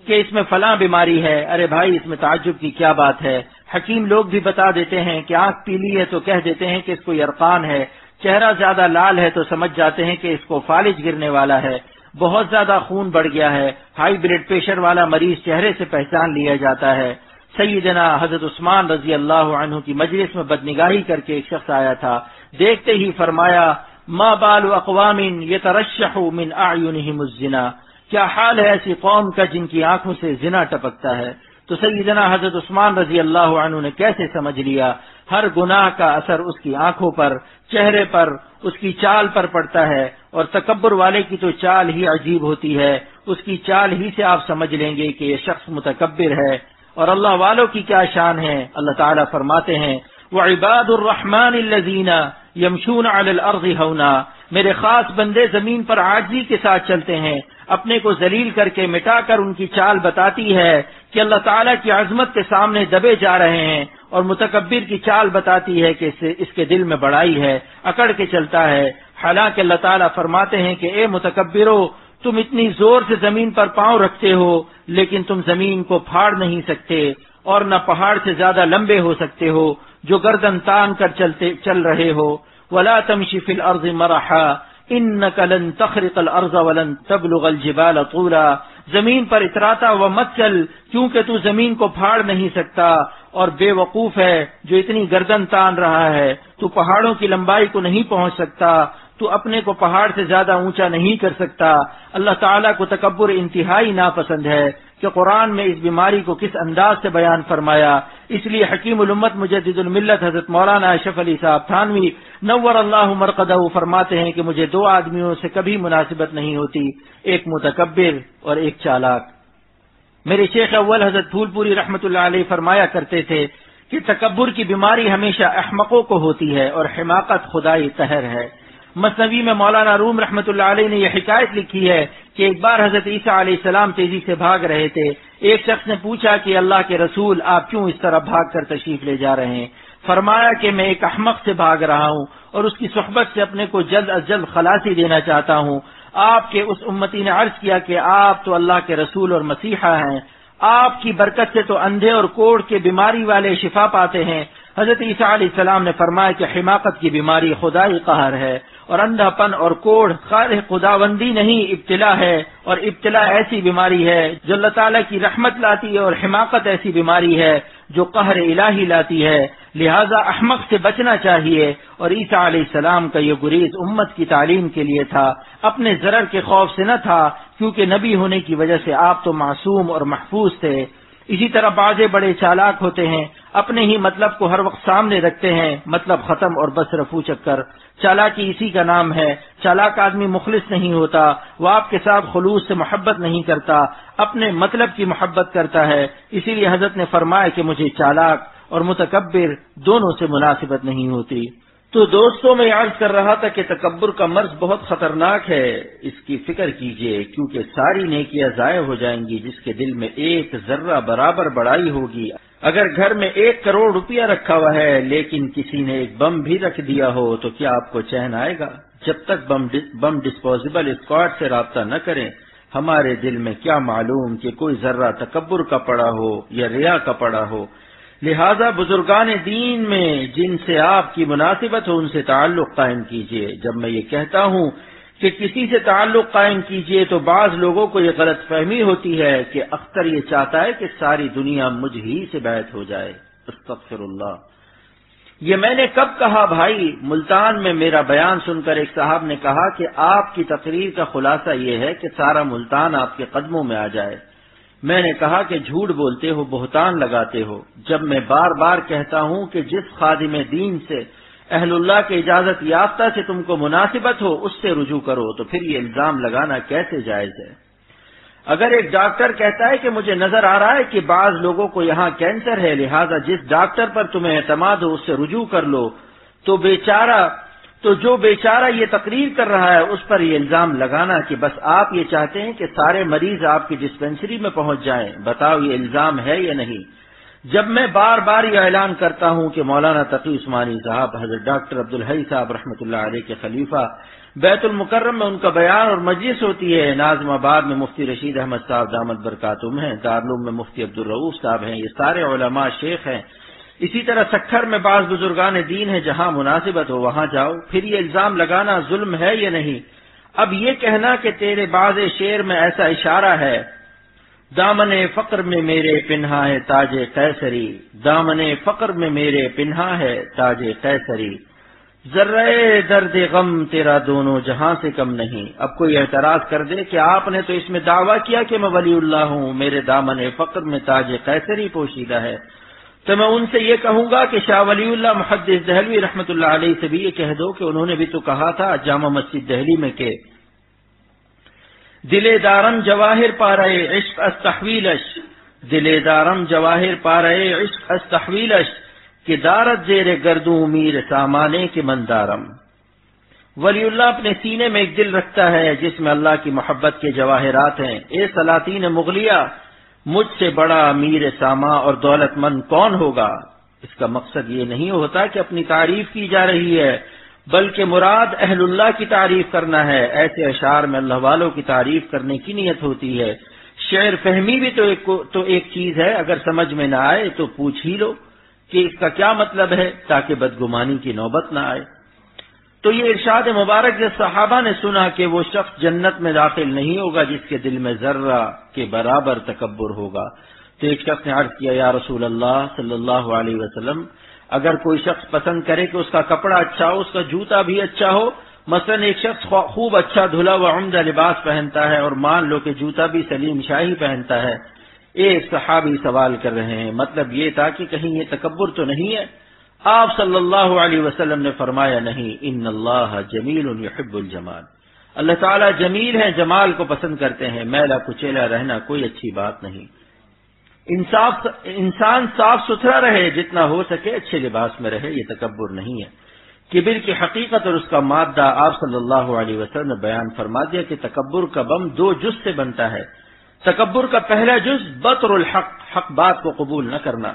کہ اس میں فلاں بیماری ہے۔ ارے بھائی، اس میں تعجب کی کیا بات ہے؟ حکیم لوگ بھی بتا دیتے ہیں کہ آنکھ پیلی ہے تو کہہ دیتے ہیں کہ اس کو یرقان ہے، چہرہ زیادہ لال ہے تو سمجھ جاتے ہیں کہ اس کو فالج گرنے والا ہے، بہت زیادہ خون بڑھ گیا ہے، ہائی بلڈ پریشر والا مریض چہرے سے پہچان لیا جاتا ہے۔ سیدنا حضرت عثمان رضی اللہ عنہ کی مجلس میں بدنگاہی کر کے ایک شخص آیا تھا، دیکھتے ہی فرمایا ما بال اقوام یترشح من اعینہم الزنا، کیا حال ہے ایسی قوم کا جن کی آنکھوں سے زنا ٹپکتا ہے؟ تو سیدنا حضرت عثمان رضی اللہ عنہ نے کیسے سمجھ لیا؟ ہر گناہ کا اثر اس کی آنکھوں پر، چہرے پر، اس کی چال پر پڑتا ہے، اور تکبر والے کی تو چال ہی عجیب ہوتی ہے، اس کی چال ہی سے آپ سمجھ لیں گے کہ یہ شخص متکبر ہے۔ اور اللہ والوں کی کیا شان ہے۔ اللہ تعالیٰ فرماتے ہیں وَعِبَادُ الرَّحْمَنِ الَّذِينَ يَمْشُونَ عَلَى الْأَرْضِ هَوْنًا، میرے خاص بندے زمین پر عاجزی کے ساتھ چلتے ہیں، اپنے کو ذلیل کر کے مٹا کر ان کی چال بتاتی ہے کہ اللہ تعالیٰ کی عظمت کے سامنے دبے جا رہے ہیں، اور متکبر کی چال بتاتی ہے کہ اس کے دل میں بڑائی ہے، اکڑ کے چلتا ہے۔ حالانکہ اللہ تعالیٰ فرماتے ہیں کہ اے متکبرو، تم اتنی زور سے زمین پر پاؤں رکھتے ہو لیکن تم زمین کو پھاڑ نہیں سکتے اور نہ پہاڑ سے زیادہ لمبے ہو سکتے ہو جو گردن تان کر چل رہے ہو۔ وَلَا تَمْشِ فِي الْأَرْضِ مَرَحًا إِنَّكَ لَن تَخْرِقَ الْأَرْضَ وَلَن تَبْلُغَ الْجِبَالَ طُولًا، زمین پر اتراتا ہوا مت چل کیونکہ تو زمین کو پھاڑ نہیں سکتا، اور بے وقوف ہے جو اتنی گردن تان رہا ہے، تو پہاڑوں کی لمبائی کو نہیں پہنچ سکتا، تو اپنے کو پہاڑ سے زیادہ اونچا نہیں کر سکتا۔ اللہ تعالیٰ کو تکبر انتہائی ناپسند ہے کہ قرآن میں اس بیماری کو کس انداز سے بیان فرمایا۔ اس لیے حکیم الامت مجدد الملت حضرت مولانا اشرف علی صاحب تھانوی نور اللہ مرقدہ فرماتے ہیں کہ مجھے دو آدمیوں سے کبھی مناسبت نہیں ہوتی، ایک متکبر اور ایک چالاک۔ میرے شیخ اول حضرت پھول پوری رحمۃ اللہ علیہ فرمایا کرتے تھے کہ تکبر کی بیماری ہمیشہ احمقوں کو ہوتی ہے اور حماقت خدائی قہر ہے۔ مثنوی میں مولانا روم رحمۃ اللہ علیہ نے یہ حکایت لکھی ہے کہ ایک بار حضرت عیسیٰ علیہ السلام تیزی سے بھاگ رہے تھے۔ ایک شخص نے پوچھا کہ اللہ کے رسول، آپ کیوں اس طرح بھاگ کر تشریف لے جا رہے ہیں؟ فرمایا کہ میں ایک احمق سے بھاگ رہا ہوں اور اس کی صحبت سے اپنے کو جلد از جلد خلاصی دینا چاہتا ہوں۔ آپ کے اس امتی نے عرض کیا کہ آپ تو اللہ کے رسول اور مسیحا ہیں، آپ کی برکت سے تو اندھے اور کوڑ کے بیماری والے شفا پاتے ہیں۔ حضرت عیسیٰ علیہ السلام نے فرمایا کہ حماقت کی بیماری خدائی قہر ہے، اور اندھا پن اور کوڑ خالق خداوندی نہیں ابتلا ہے، اور ابتلا ایسی بیماری ہے جو اللہ تعالیٰ کی رحمت لاتی ہے، اور حماقت ایسی بیماری ہے جو قہر الہی لاتی ہے۔ لہذا احمق سے بچنا چاہیے، اور عیسیٰ علیہ السلام کا یہ گریز امت کی تعلیم کے لیے تھا، اپنے ضرر کے خوف سے نہ تھا، کیونکہ نبی ہونے کی وجہ سے آپ تو معصوم اور محفوظ تھے۔ اسی طرح بعض بڑے چالاک ہوتے ہیں، اپنے ہی مطلب کو ہر وقت سامنے رکھتے ہیں، مطلب ختم اور بس رفو چکر۔ چالاکی اسی کا نام ہے۔ چالاک آدمی مخلص نہیں ہوتا، وہ آپ کے ساتھ خلوص سے محبت نہیں کرتا، اپنے مطلب کی محبت کرتا ہے۔ اسی لیے حضرت نے فرمایا کہ مجھے چالاک اور متکبر دونوں سے مناسبت نہیں ہوتی۔ تو دوستوں، میں عرض کر رہا تھا کہ تکبر کا مرض بہت خطرناک ہے، اس کی فکر کیجئے، کیونکہ ساری نیکیاں ضائع ہو جائیں گی جس کے دل میں ایک ذرہ برابر بڑائی ہوگی۔ اگر گھر میں 1 کروڑ روپیہ رکھا ہوا ہے لیکن کسی نے ایک بم بھی رکھ دیا ہو تو کیا آپ کو چین آئے گا؟ جب تک بم ڈسپوزیبل اسکواڈ سے رابطہ نہ کریں، ہمارے دل میں کیا معلوم کہ کوئی ذرہ تکبر کا پڑا ہو یا ریا کا پڑا ہو۔ لہذا بزرگان دین میں جن سے آپ کی مناسبت ہو ان سے تعلق قائم کیجیے۔ جب میں یہ کہتا ہوں کہ کسی سے تعلق قائم کیجیے تو بعض لوگوں کو یہ غلط فہمی ہوتی ہے کہ اختر یہ چاہتا ہے کہ ساری دنیا مجھ ہی سے بیعت ہو جائے۔ استغفر اللہ، یہ میں نے کب کہا بھائی؟ ملتان میں میرا بیان سن کر ایک صاحب نے کہا کہ آپ کی تقریر کا خلاصہ یہ ہے کہ سارا ملتان آپ کے قدموں میں آ جائے۔ میں نے کہا کہ جھوٹ بولتے ہو، بہتان لگاتے ہو۔ جب میں بار بار کہتا ہوں کہ جس خادم دین سے اہل اللہ کے اجازت یافتہ سے تم کو مناسبت ہو اس سے رجوع کرو، تو پھر یہ الزام لگانا کیسے جائز ہے؟ اگر ایک ڈاکٹر کہتا ہے کہ مجھے نظر آ رہا ہے کہ بعض لوگوں کو یہاں کینسر ہے، لہذا جس ڈاکٹر پر تمہیں اعتماد ہو اس سے رجوع کر لو، تو جو بیچارہ یہ تقریر کر رہا ہے اس پر یہ الزام لگانا کہ بس آپ یہ چاہتے ہیں کہ سارے مریض آپ کی ڈسپینسری میں پہنچ جائیں، بتاؤ یہ الزام ہے یا نہیں؟ جب میں بار بار یہ اعلان کرتا ہوں کہ مولانا تقی عثمانی صاحب، حضرت ڈاکٹر عبدالحی صاحب رحمۃ اللہ علیہ کے خلیفہ، بیت المکرم میں ان کا بیان اور مجلس ہوتی ہے، ناظم آباد میں مفتی رشید احمد صاحب دامت برکاتہم ہیں، دارالعلوم میں مفتی عبدالرؤوف صاحب ہیں، یہ سارے علماء شیخ ہیں۔ اسی طرح سکھر میں بعض بزرگان دین ہیں، جہاں مناسبت ہو وہاں جاؤ، پھر یہ الزام لگانا ظلم ہے یا نہیں؟ اب یہ کہنا کہ تیرے باز شعر میں ایسا اشارہ ہے، دامن فقر میں میرے پنہا ہے تاج قیصری، دامن فقر میں میرے پنہا ہے تاج قیصری، ذرہ درد غم تیرا دونوں جہاں سے کم نہیں۔ اب کوئی اعتراض کر دے کہ آپ نے تو اس میں دعویٰ کیا کہ میں ولی اللہ ہوں، میرے دامن فقر میں تاج قیصری پوشیدہ ہے، تو میں ان سے یہ کہوں گا کہ شاہ ولی اللہ محدث دہلوی رحمۃ اللہ علیہ سے بھی یہ کہہ دو کہ انہوں نے بھی تو کہا تھا جامع مسجد دہلی میں کہ دلے دارم جواہر پا رہے عشق از تحویلش، دلے دارم جواہر پارے عشق از تحویلش کہ دارت زیر گردوں میر سامانے کے مندارم۔ ولی اللہ اپنے سینے میں ایک دل رکھتا ہے جس میں اللہ کی محبت کے جواہرات ہیں۔ اے سلاطین مغلیہ، مجھ سے بڑا امیر ساما اور دولت مند کون ہوگا؟ اس کا مقصد یہ نہیں ہوتا کہ اپنی تعریف کی جا رہی ہے، بلکہ مراد اہل اللہ کی تعریف کرنا ہے۔ ایسے اشعار میں اللہ والوں کی تعریف کرنے کی نیت ہوتی ہے۔ شعر فہمی بھی تو ایک چیز ہے، اگر سمجھ میں نہ آئے تو پوچھ ہی لو کہ اس کا کیا مطلب ہے، تاکہ بدگمانی کی نوبت نہ آئے۔ تو یہ ارشاد مبارک جب صحابہ نے سنا کہ وہ شخص جنت میں داخل نہیں ہوگا جس کے دل میں ذرہ کے برابر تکبر ہوگا، تو ایک شخص نے عرض کیا، یا رسول اللہ صلی اللہ علیہ وسلم، اگر کوئی شخص پسند کرے کہ اس کا کپڑا اچھا ہو، اس کا جوتا بھی اچھا ہو، مثلا ایک شخص خوب اچھا دھلا ہوا عمدہ لباس پہنتا ہے اور مان لو کہ جوتا بھی سلیم شاہی پہنتا ہے۔ ایک صحابی سوال کر رہے ہیں، مطلب یہ تھا کہ کہیں یہ تکبر تو نہیں ہے؟ آپ صلی اللہ علیہ وسلم نے فرمایا، نہیں، ان اللہ جمیل یحب الجمال، اللہ تعالیٰ جمیل ہے، جمال کو پسند کرتے ہیں، میلا کچیلا رہنا کوئی اچھی بات نہیں۔ انسان صاف ستھرا رہے، جتنا ہو سکے اچھے لباس میں رہے، یہ تکبر نہیں ہے۔ کبر کی حقیقت اور اس کا مادہ آپ صلی اللہ علیہ وسلم نے بیان فرما دیا کہ تکبر کا بم 2 جز سے بنتا ہے۔ تکبر کا پہلا جز بطر الحق، حق بات کو قبول نہ کرنا۔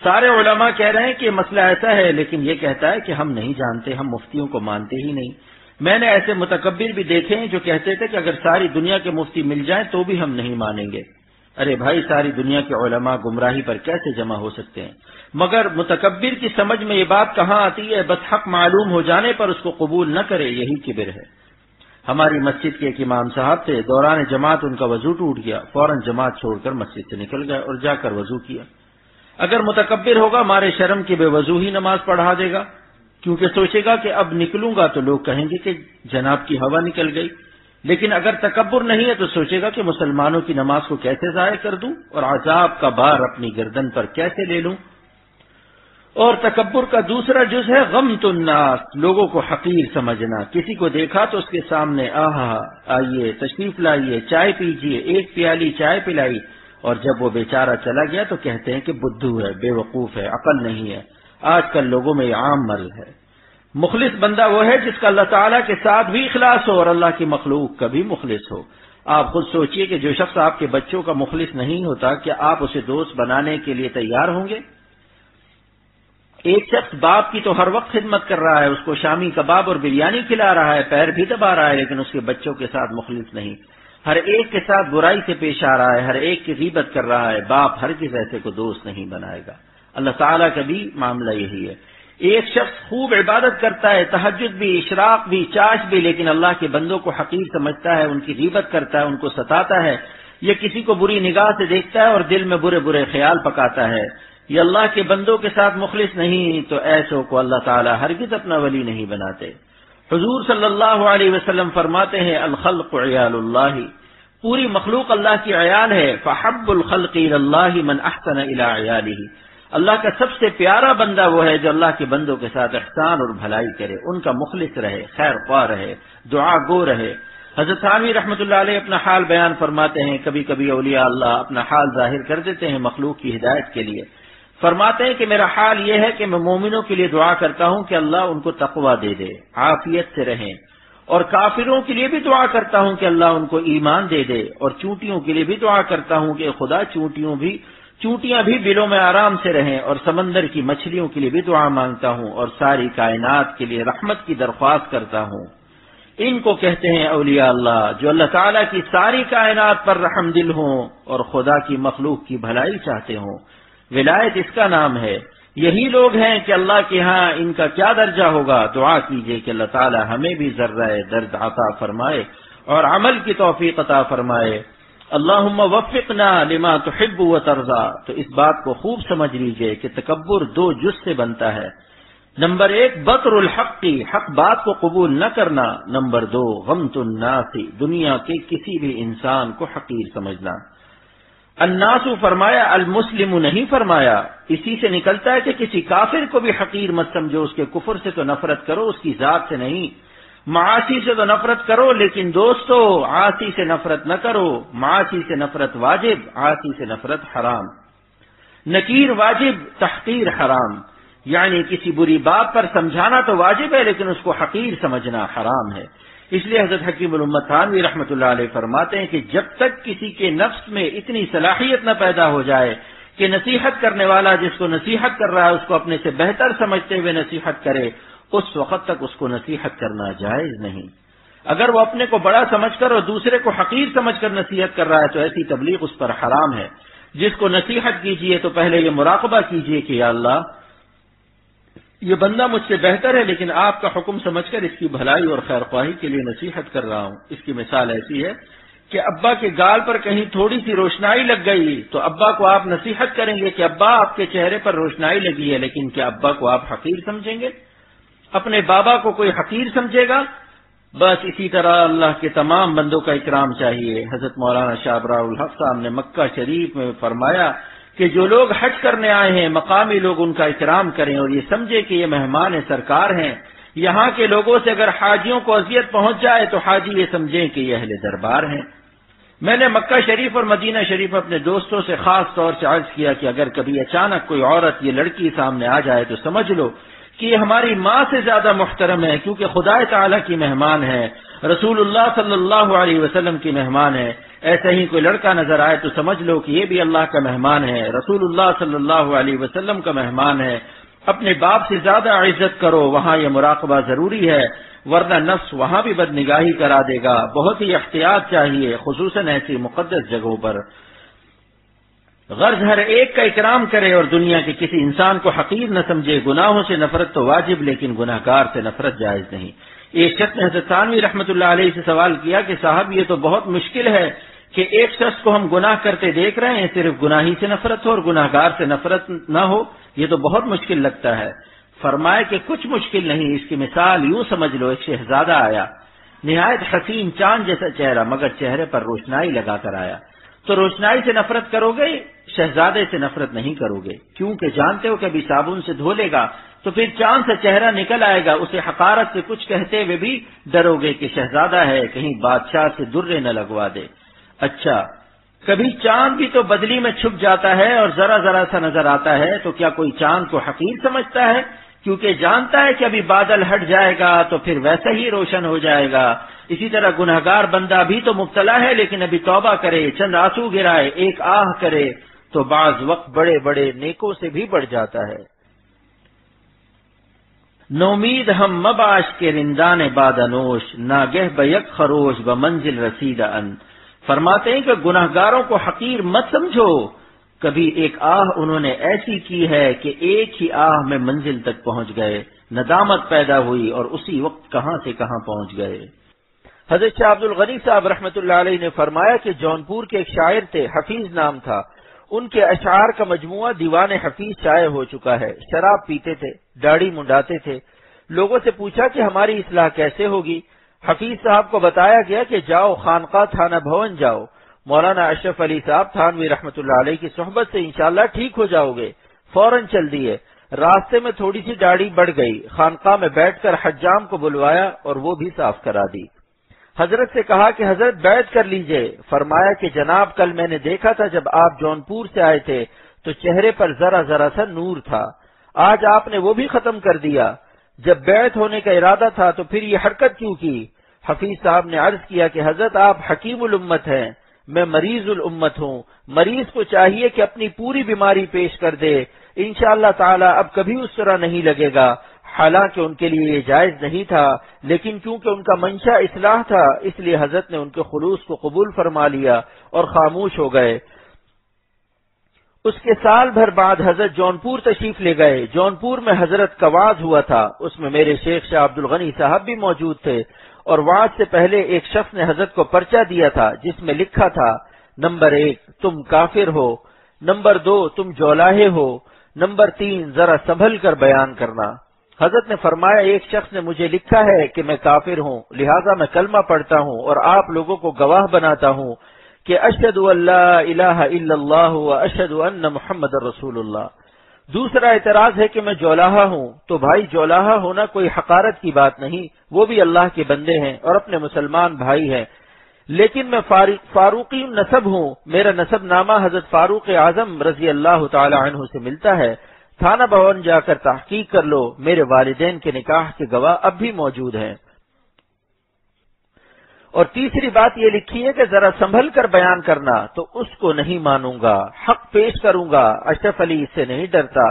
سارے علماء کہہ رہے ہیں کہ یہ مسئلہ ایسا ہے، لیکن یہ کہتا ہے کہ ہم نہیں جانتے، ہم مفتیوں کو مانتے ہی نہیں۔ میں نے ایسے متکبر بھی دیکھے ہیں جو کہتے تھے کہ اگر ساری دنیا کے مفتی مل جائیں تو بھی ہم نہیں مانیں گے۔ ارے بھائی، ساری دنیا کے علماء گمراہی پر کیسے جمع ہو سکتے ہیں؟ مگر متکبر کی سمجھ میں یہ بات کہاں آتی ہے؟ بس حق معلوم ہو جانے پر اس کو قبول نہ کرے، یہی کبر ہے۔ ہماری مسجد کے ایک امام صاحب تھے، دوران جماعت ان کا وضو ٹوٹ گیا، فوراً جماعت چھوڑ کر مسجد سے نکل گئے اور جا کر وضو کیا۔ اگر متکبر ہوگا مارے شرم کے بے وضو ہی نماز پڑھا دے گا، کیونکہ سوچے گا کہ اب نکلوں گا تو لوگ کہیں گے کہ جناب کی ہوا نکل گئی۔ لیکن اگر تکبر نہیں ہے تو سوچے گا کہ مسلمانوں کی نماز کو کیسے ضائع کر دوں اور عذاب کا بار اپنی گردن پر کیسے لے لوں۔ اور تکبر کا دوسرا جز ہے غمط الناس، لوگوں کو حقیر سمجھنا۔ کسی کو دیکھا تو اس کے سامنے آئیے، تشریف لائیے، چائے پیجیے، ایک پیالی چائے پلائی، اور جب وہ بیچارہ چلا گیا تو کہتے ہیں کہ بدھو ہے، بے وقوف ہے، عقل نہیں ہے۔ آج کل لوگوں میں یہ عام مرض ہے۔ مخلص بندہ وہ ہے جس کا اللہ تعالیٰ کے ساتھ بھی اخلاص ہو اور اللہ کی مخلوق کا بھی مخلص ہو۔ آپ خود سوچئے کہ جو شخص آپ کے بچوں کا مخلص نہیں ہوتا، کیا آپ اسے دوست بنانے کے لیے تیار ہوں گے؟ ایک شخص باپ کی تو ہر وقت خدمت کر رہا ہے، اس کو شامی کباب اور بریانی کھلا رہا ہے، پیر بھی دبا رہا ہے، لیکن اس کے بچوں کے ساتھ مخلص نہیں، ہر ایک کے ساتھ برائی سے پیش آ رہا ہے، ہر ایک کی غیبت کر رہا ہے۔ باپ ہرگز ایسے کو دوست نہیں بنائے گا۔ اللہ تعالیٰ کا بھی معاملہ یہی ہے۔ ایک شخص خوب عبادت کرتا ہے، تہجد بھی، اشراق بھی، چاش بھی، لیکن اللہ کے بندوں کو حقیر سمجھتا ہے، ان کی غیبت کرتا ہے، ان کو ستاتا ہے، یہ کسی کو بری نگاہ سے دیکھتا ہے اور دل میں برے برے خیال پکاتا ہے، یہ اللہ کے بندوں کے ساتھ مخلص نہیں، تو ایسوں کو اللہ تعالیٰ ہرگز اپنا ولی نہیں بناتے۔ حضور صلی اللہ علیہ وسلم فرماتے ہیں، الخلق عیال اللہ، پوری مخلوق اللہ کی عیال ہے۔ فحب الخلق الی اللہ من احسن الی عیالہ، اللہ کا سب سے پیارا بندہ وہ ہے جو اللہ کے بندوں کے ساتھ احسان اور بھلائی کرے، ان کا مخلص رہے، خیر خواہ رہے، دعا گو رہے۔ حضرت ثانوی رحمۃ اللہ علیہ اپنا حال بیان فرماتے ہیں، کبھی کبھی اولیاء اللہ اپنا حال ظاہر کر دیتے ہیں مخلوق کی ہدایت کے لیے۔ فرماتے ہیں کہ میرا حال یہ ہے کہ میں مومنوں کے لیے دعا کرتا ہوں کہ اللہ ان کو تقویٰ دے دے، عافیت سے رہیں، اور کافروں کے لیے بھی دعا کرتا ہوں کہ اللہ ان کو ایمان دے دے، اور چونٹیوں کے لیے بھی دعا کرتا ہوں کہ خدا چونٹیاں بھی بلوں میں آرام سے رہیں، اور سمندر کی مچھلیوں کے لیے بھی دعا مانگتا ہوں، اور ساری کائنات کے لیے رحمت کی درخواست کرتا ہوں۔ ان کو کہتے ہیں اولیاء اللہ، جو اللہ تعالیٰ کی ساری کائنات پر رحم دل ہوں اور خدا کی مخلوق کی بھلائی چاہتے ہوں۔ ولایت اس کا نام ہے۔ یہی لوگ ہیں کہ اللہ کے ہاں ان کا کیا درجہ ہوگا۔ دعا کیجئے کہ اللہ تعالیٰ ہمیں بھی ذرہ درد عطا فرمائے اور عمل کی توفیق عطا فرمائے۔ اللہم وفقنا لما تحب و ترضا۔ تو اس بات کو خوب سمجھ لیجئے کہ تکبر 2 جز سے بنتا ہے۔ نمبر 1 بطر الحق، حق بات کو قبول نہ کرنا۔ نمبر 2 غمط الناس، دنیا کے کسی بھی انسان کو حقیر سمجھنا۔ الناس فرمایا، المسلم نہیں فرمایا۔ اسی سے نکلتا ہے کہ کسی کافر کو بھی حقیر مت سمجھو، اس کے کفر سے تو نفرت کرو، اس کی ذات سے نہیں۔ معاصی سے تو نفرت کرو، لیکن دوستو عاصی سے نفرت نہ کرو۔ معاصی سے نفرت واجب، عاصی سے نفرت حرام۔ نکیر واجب، تحقیر حرام، یعنی کسی بری بات پر سمجھانا تو واجب ہے لیکن اس کو حقیر سمجھنا حرام ہے۔ اس لیے حضرت حکیم الامت تھانوی رحمۃ اللہ علیہ فرماتے ہیں کہ جب تک کسی کے نفس میں اتنی صلاحیت نہ پیدا ہو جائے کہ نصیحت کرنے والا جس کو نصیحت کر رہا ہے اس کو اپنے سے بہتر سمجھتے ہوئے نصیحت کرے، اس وقت تک اس کو نصیحت کرنا جائز نہیں۔ اگر وہ اپنے کو بڑا سمجھ کر اور دوسرے کو حقیر سمجھ کر نصیحت کر رہا ہے تو ایسی تبلیغ اس پر حرام ہے۔ جس کو نصیحت کیجیے تو پہلے یہ مراقبہ کیجیے کہ یا اللہ یہ بندہ مجھ سے بہتر ہے لیکن آپ کا حکم سمجھ کر اس کی بھلائی اور خیر خواہی کے لیے نصیحت کر رہا ہوں۔ اس کی مثال ایسی ہے کہ ابا کے گال پر کہیں تھوڑی سی روشنائی لگ گئی تو ابا کو آپ نصیحت کریں گے کہ ابا آپ کے چہرے پر روشنائی لگی ہے، لیکن کیا ابا کو آپ حقیر سمجھیں گے؟ اپنے بابا کو کوئی حقیر سمجھے گا؟ بس اسی طرح اللہ کے تمام بندوں کا اکرام چاہیے۔ حضرت مولانا شاہ ابرار الحق صاحب نے مکہ شریف میں فرمایا کہ جو لوگ حج کرنے آئے ہیں مقامی لوگ ان کا اکرام کریں اور یہ سمجھے کہ یہ مہمان سرکار ہیں۔ یہاں کے لوگوں سے اگر حاجیوں کو اذیت پہنچ جائے تو حاجی یہ سمجھیں کہ یہ اہل دربار ہیں۔ میں نے مکہ شریف اور مدینہ شریف اپنے دوستوں سے خاص طور سے عرض کیا کہ اگر کبھی اچانک کوئی عورت یہ لڑکی سامنے آ جائے تو سمجھ لو کہ یہ ہماری ماں سے زیادہ محترم ہے، کیونکہ خدا تعالی کی مہمان ہے، رسول اللہ صلی اللہ علیہ وسلم کی مہمان ہے۔ ایسے ہی کوئی لڑکا نظر آئے تو سمجھ لو کہ یہ بھی اللہ کا مہمان ہے، رسول اللہ صلی اللہ علیہ وسلم کا مہمان ہے۔ اپنے باپ سے زیادہ عزت کرو، وہاں یہ مراقبہ ضروری ہے، ورنہ نفس وہاں بھی بد نگاہی کرا دے گا۔ بہت ہی احتیاط چاہیے، خصوصاً ایسی مقدس جگہوں پر۔ غرض ہر ایک کا اکرام کرے اور دنیا کے کسی انسان کو حقیر نہ سمجھے۔ گناہوں سے نفرت تو واجب لیکن گناہ گار سے نفرت جائز نہیں۔ ایک شخص نے حضرت تھانوی رحمۃ اللہ علیہ سے سوال کیا کہ صاحب یہ تو بہت مشکل ہے کہ ایک شخص کو ہم گناہ کرتے دیکھ رہے ہیں، صرف گناہی سے نفرت ہو اور گناہ گار سے نفرت نہ ہو، یہ تو بہت مشکل لگتا ہے۔ فرمائے کہ کچھ مشکل نہیں، اس کی مثال یوں سمجھ لو، ایک شہزادہ آیا، نہایت حسین چاند جیسا چہرہ، مگر چہرے پر روشنائی لگا کر آیا، تو روشنائی سے نفرت کرو گے، شہزادے سے نفرت نہیں کرو گے، کیونکہ جانتے ہو کہ ابھی صابن سے دھو لے گا تو پھر چاند سے چہرہ نکل آئے گا، اسے حقارت سے کچھ کہتے ہوئے بھی ڈرو گے کہ شہزادہ ہے کہیں بادشاہ سے درے نہ لگوا دے۔ اچھا، کبھی چاند بھی تو بدلی میں چھپ جاتا ہے اور ذرا ذرا سا نظر آتا ہے، تو کیا کوئی چاند کو حقیر سمجھتا ہے؟ کیونکہ جانتا ہے کہ ابھی بادل ہٹ جائے گا تو پھر ویسے ہی روشن ہو جائے گا۔ اسی طرح گنہگار بندہ بھی تو مبتلا ہے لیکن ابھی توبہ کرے، چند آنسو گرائے، ایک آہ کرے تو بعض وقت بڑے بڑے نیکوں سے بھی بڑھ جاتا ہے۔ نومید ہم مباش کے رندان بادنوش، ناگہ بیک خروش بمنزل رسید ان۔ فرماتے ہیں کہ گناہگاروں کو حقیر مت سمجھو، کبھی ایک آہ انہوں نے ایسی کی ہے کہ ایک ہی آہ میں منزل تک پہنچ گئے، ندامت پیدا ہوئی اور اسی وقت کہاں سے کہاں پہنچ گئے۔ حضرت شاہ عبد الغنی صاحب رحمۃ اللہ علیہ نے فرمایا کہ جونپور کے ایک شاعر تھے، حفیظ نام تھا، ان کے اشعار کا مجموعہ دیوان حفیظ شائع ہو چکا ہے۔ شراب پیتے تھے، داڑھی منڈاتے تھے۔ لوگوں سے پوچھا کہ ہماری اصلاح کیسے ہوگی؟ حفیظ صاحب کو بتایا گیا کہ جاؤ خانقاہ تھانہ بھون جاؤ، مولانا اشرف علی صاحب تھانوی رحمۃ اللہ علیہ کی صحبت سے انشاءاللہ ٹھیک ہو جاؤ گے۔ فوراً چل دیے۔ راستے میں تھوڑی سی داڑھی بڑھ گئی، خانقاہ میں بیٹھ کر حجام کو بلوایا اور وہ بھی صاف کرا دی۔ حضرت سے کہا کہ حضرت بیعت کر لیجئے۔ فرمایا کہ جناب کل میں نے دیکھا تھا جب آپ جونپور سے آئے تھے تو چہرے پر ذرا ذرا سا نور تھا، آج آپ نے وہ بھی ختم کر دیا۔ جب بیعت ہونے کا ارادہ تھا تو پھر یہ حرکت کیوں کی؟ حفیظ صاحب نے عرض کیا کہ حضرت آپ حکیم الامت ہیں، میں مریض الامت ہوں، مریض کو چاہیے کہ اپنی پوری بیماری پیش کر دے، انشاءاللہ تعالی اب کبھی اس طرح نہیں لگے گا۔ حالانکہ ان کے لیے یہ جائز نہیں تھا، لیکن کیونکہ ان کا منشا اصلاح تھا اس لیے حضرت نے ان کے خلوص کو قبول فرما لیا اور خاموش ہو گئے۔ اس کے سال بھر بعد حضرت جونپور تشریف لے گئے۔ جونپور میں حضرت کا وعظ ہوا تھا، اس میں میرے شیخ شاہ عبد الغنی صاحب بھی موجود تھے، اور وعظ سے پہلے ایک شخص نے حضرت کو پرچہ دیا تھا جس میں لکھا تھا، نمبر 1 تم کافر ہو، نمبر 2 تم جولاہے ہو، نمبر 3 ذرا سنبھل کر بیان کرنا۔ حضرت نے فرمایا ایک شخص نے مجھے لکھا ہے کہ میں کافر ہوں، لہذا میں کلمہ پڑھتا ہوں اور آپ لوگوں کو گواہ بناتا ہوں کہ اشہد ان لا الہ الا اللہ و اشہد ان محمد رسول اللہ۔ دوسرا اعتراض ہے کہ میں جولاہا ہوں، تو بھائی جولاہا ہونا کوئی حقارت کی بات نہیں، وہ بھی اللہ کے بندے ہیں اور اپنے مسلمان بھائی ہیں، لیکن میں فاروقی نسب ہوں، میرا نسب نامہ حضرت فاروق اعظم رضی اللہ تعالی عنہ سے ملتا ہے، تھانہ بھون جا کر تحقیق کر لو، میرے والدین کے نکاح کے گواہ اب بھی موجود ہیں۔ اور تیسری بات یہ لکھی ہے کہ ذرا سنبھل کر بیان کرنا، تو اس کو نہیں مانوں گا، حق پیش کروں گا، اشرف علی اس سے نہیں ڈرتا۔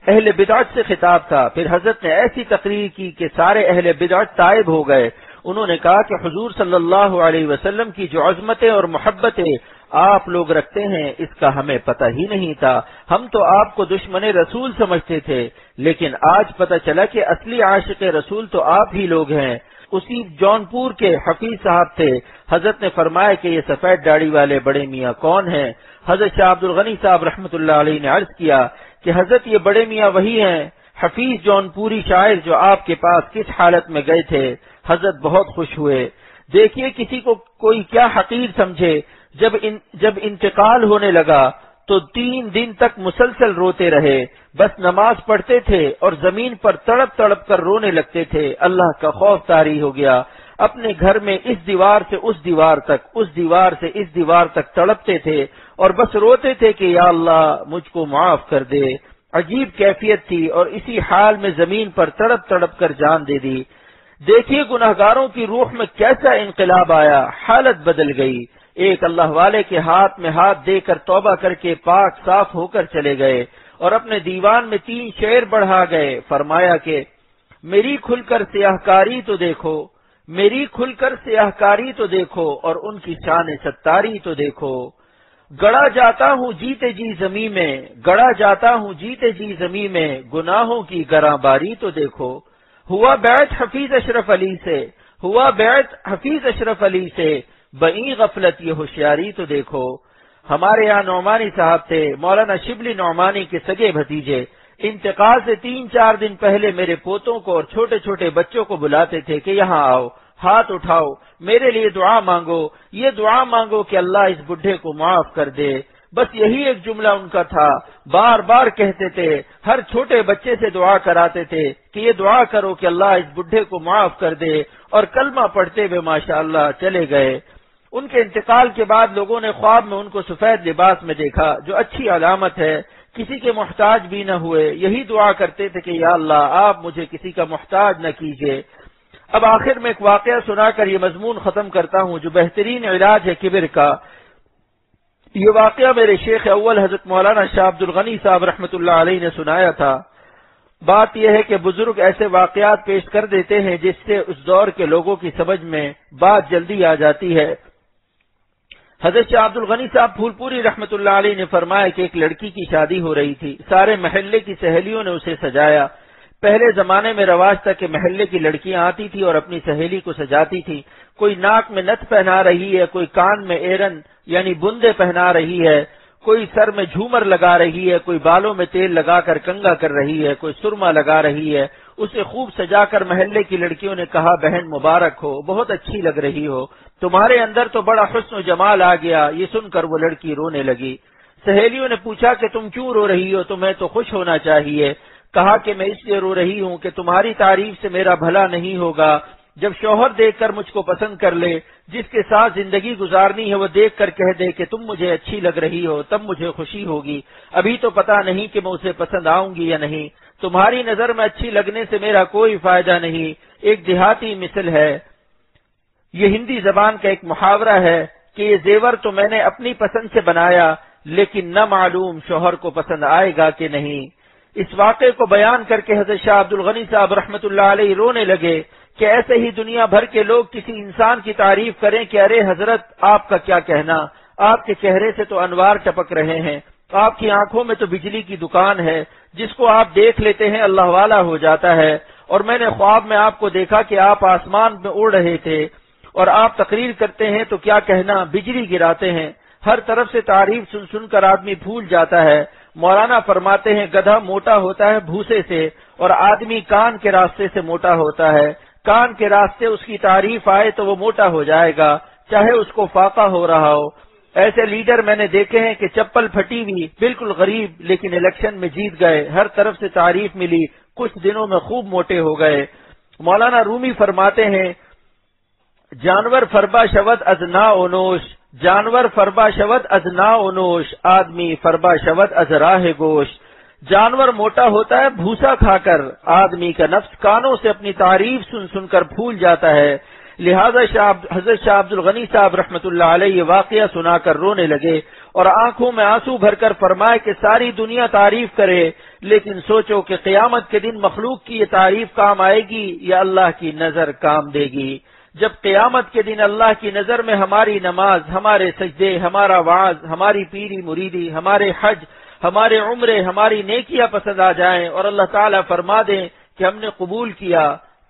اہل بدعت سے خطاب تھا، پھر حضرت نے ایسی تقریر کی کہ سارے اہل بدعت تائب ہو گئے۔ انہوں نے کہا کہ حضور صلی اللہ علیہ وسلم کی جو عظمتیں اور محبتیں آپ لوگ رکھتے ہیں اس کا ہمیں پتہ ہی نہیں تھا، ہم تو آپ کو دشمن رسول سمجھتے تھے، لیکن آج پتہ چلا کہ اصلی عاشق رسول تو آپ ہی لوگ ہیں۔ اسی جونپور کے حفیظ صاحب تھے، حضرت نے فرمایا کہ یہ سفید داڑھی والے بڑے میاں کون ہیں؟ حضرت شاہ عبد الغنی صاحب رحمۃ اللہ علیہ نے عرض کیا کہ حضرت یہ بڑے میاں وہی ہیں حفیظ جونپوری شاعر جو آپ کے پاس کس حالت میں گئے تھے۔ حضرت بہت خوش ہوئے۔ دیکھیے کسی کو کوئی کیا حقیر سمجھے، جب انتقال ہونے لگا تو 3 دن تک مسلسل روتے رہے، بس نماز پڑھتے تھے اور زمین پر تڑپ تڑپ کر رونے لگتے تھے، اللہ کا خوف طاری ہو گیا۔ اپنے گھر میں اس دیوار سے اس دیوار تک، اس دیوار سے اس دیوار تک تڑپتے تھے اور بس روتے تھے کہ یا اللہ مجھ کو معاف کر دے۔ عجیب کیفیت تھی اور اسی حال میں زمین پر تڑپ تڑپ کر جان دے دی۔ دیکھیے گناہگاروں کی روح میں کیسا انقلاب آیا، حالت بدل گئی۔ ایک اللہ والے کے ہاتھ میں ہاتھ دے کر توبہ کر کے پاک صاف ہو کر چلے گئے اور اپنے دیوان میں 3 شعر بڑھا گئے۔ فرمایا کہ میری کھل کر سیاہ کاری تو دیکھو، میری کھل کر سیاہ کاری تو دیکھو اور ان کی شان ستاری تو دیکھو۔ گڑا جاتا ہوں جیتے جی زمین میں، گڑا جاتا ہوں جیتے جی زمین میں، گناہوں کی گراں باری تو دیکھو۔ ہوا بیعت حفیظ اشرف علی سے، ہوا بیعت حفیظ اشرف علی سے، بئی غفلت یہ ہوشیاری تو دیکھو۔ ہمارے یہاں نعمانی صاحب تھے، مولانا شبلی نعمانی کے سگے بھتیجے، انتقال سے 3-4 دن پہلے میرے پوتوں کو اور چھوٹے چھوٹے بچوں کو بلاتے تھے کہ یہاں آؤ، ہاتھ اٹھاؤ، میرے لیے دعا مانگو، یہ دعا مانگو کہ اللہ اس بڈھے کو معاف کر دے۔ بس یہی ایک جملہ ان کا تھا، بار بار کہتے تھے، ہر چھوٹے بچے سے دعا کراتے تھے کہ یہ دعا کرو کہ اللہ اس بڈھے کو معاف کر دے، اور کلمہ پڑھتے ہوئے ماشاءاللہ چلے گئے۔ ان کے انتقال کے بعد لوگوں نے خواب میں ان کو سفید لباس میں دیکھا، جو اچھی علامت ہے، کسی کے محتاج بھی نہ ہوئے، یہی دعا کرتے تھے کہ یا اللہ آپ مجھے کسی کا محتاج نہ کیجیے۔ اب آخر میں ایک واقعہ سنا کر یہ مضمون ختم کرتا ہوں جو بہترین علاج ہے کبر کا۔ یہ واقعہ میرے شیخ اول حضرت مولانا شاہ عبد الغنی صاحب رحمۃ اللہ علیہ نے سنایا تھا۔ بات یہ ہے کہ بزرگ ایسے واقعات پیش کر دیتے ہیں جس سے اس دور کے لوگوں کی سمجھ میں بات جلدی آ جاتی ہے۔ حضرت شاہ عبد الغنی صاحب پھول پوری رحمۃ اللہ علیہ نے فرمایا کہ ایک لڑکی کی شادی ہو رہی تھی، سارے محلے کی سہیلیوں نے اسے سجایا۔ پہلے زمانے میں رواج تھا کہ محلے کی لڑکیاں آتی تھی اور اپنی سہیلی کو سجاتی تھی، کوئی ناک میں نتھ پہنا رہی ہے، کوئی کان میں ایرن یعنی بندے پہنا رہی ہے، کوئی سر میں جھومر لگا رہی ہے، کوئی بالوں میں تیل لگا کر کنگا کر رہی ہے، کوئی سرما لگا رہی ہے۔ اسے خوب سجا کر محلے کی لڑکیوں نے کہا بہن مبارک ہو، بہت اچھی لگ رہی ہو، تمہارے اندر تو بڑا حسن و جمال آ گیا۔ یہ سن کر وہ لڑکی رونے لگی۔ سہیلیوں نے پوچھا کہ تم کیوں رو رہی ہو، تمہیں تو خوش ہونا چاہیے۔ کہا کہ میں اس لیے رو رہی ہوں کہ تمہاری تعریف سے میرا بھلا نہیں ہوگا۔ جب شوہر دیکھ کر مجھ کو پسند کر لے، جس کے ساتھ زندگی گزارنی ہے وہ دیکھ کر کہہ دے کہ تم مجھے اچھی لگ رہی ہو، تب مجھے خوشی ہوگی۔ ابھی تو پتہ نہیں کہ میں اسے پسند آؤں گی یا نہیں۔ تمہاری نظر میں اچھی لگنے سے میرا کوئی فائدہ نہیں۔ ایک دیہاتی مثل ہے، یہ ہندی زبان کا ایک محاورہ ہے کہ یہ زیور تو میں نے اپنی پسند سے بنایا، لیکن نہ معلوم شوہر کو پسند آئے گا کہ نہیں۔ اس واقعے کو بیان کر کے حضرت شاہ عبد الغنی صاحب رحمۃ اللہ علیہ رونے لگے کہ ایسے ہی دنیا بھر کے لوگ کسی انسان کی تعریف کریں کہ ارے حضرت آپ کا کیا کہنا، آپ کے چہرے سے تو انوار ٹپک رہے ہیں، آپ کی آنکھوں میں تو بجلی کی دکان ہے، جس کو آپ دیکھ لیتے ہیں اللہ والا ہو جاتا ہے، اور میں نے خواب میں آپ کو دیکھا کہ آپ آسمان میں اڑ رہے تھے اور آپ تقریر کرتے ہیں تو کیا کہنا بجلی گراتے ہیں۔ ہر طرف سے تعریف سن سن کر آدمی پھول جاتا ہے۔ مولانا فرماتے ہیں گدھا موٹا ہوتا ہے بھوسے سے اور آدمی کان کے راستے سے موٹا ہوتا ہے۔ کان کے راستے اس کی تعریف آئے تو وہ موٹا ہو جائے گا، چاہے اس کو فاقہ ہو رہا ہو۔ ایسے لیڈر میں نے دیکھے ہیں کہ چپل پھٹی ہوئی، بالکل غریب، لیکن الیکشن میں جیت گئے، ہر طرف سے تعریف ملی، کچھ دنوں میں خوب موٹے ہو گئے۔ مولانا رومی فرماتے ہیں جانور فربا شود از نا اونوش، جانور فربا شود از نا اونوش، آدمی فربا شود از راہ گوش۔ جانور موٹا ہوتا ہے بھوسا کھا کر، آدمی کا نفس کانوں سے اپنی تعریف سن سن کر پھول جاتا ہے۔ لہذا حضرت شاہ عبد الغنی صاحب رحمۃ اللہ علیہ یہ واقعہ سنا کر رونے لگے اور آنکھوں میں آنسو بھر کر فرمائے کہ ساری دنیا تعریف کرے، لیکن سوچو کہ قیامت کے دن مخلوق کی یہ تعریف کام آئے گی یا اللہ کی نظر کام دے گی؟ جب قیامت کے دن اللہ کی نظر میں ہماری نماز، ہمارے سجدے، ہمارا وعظ، ہماری پیری مریدی، ہمارے حج، ہمارے عمرے، ہماری نیکیاں پسند آ جائیں اور اللہ تعالیٰ فرما دیں کہ ہم نے قبول کیا،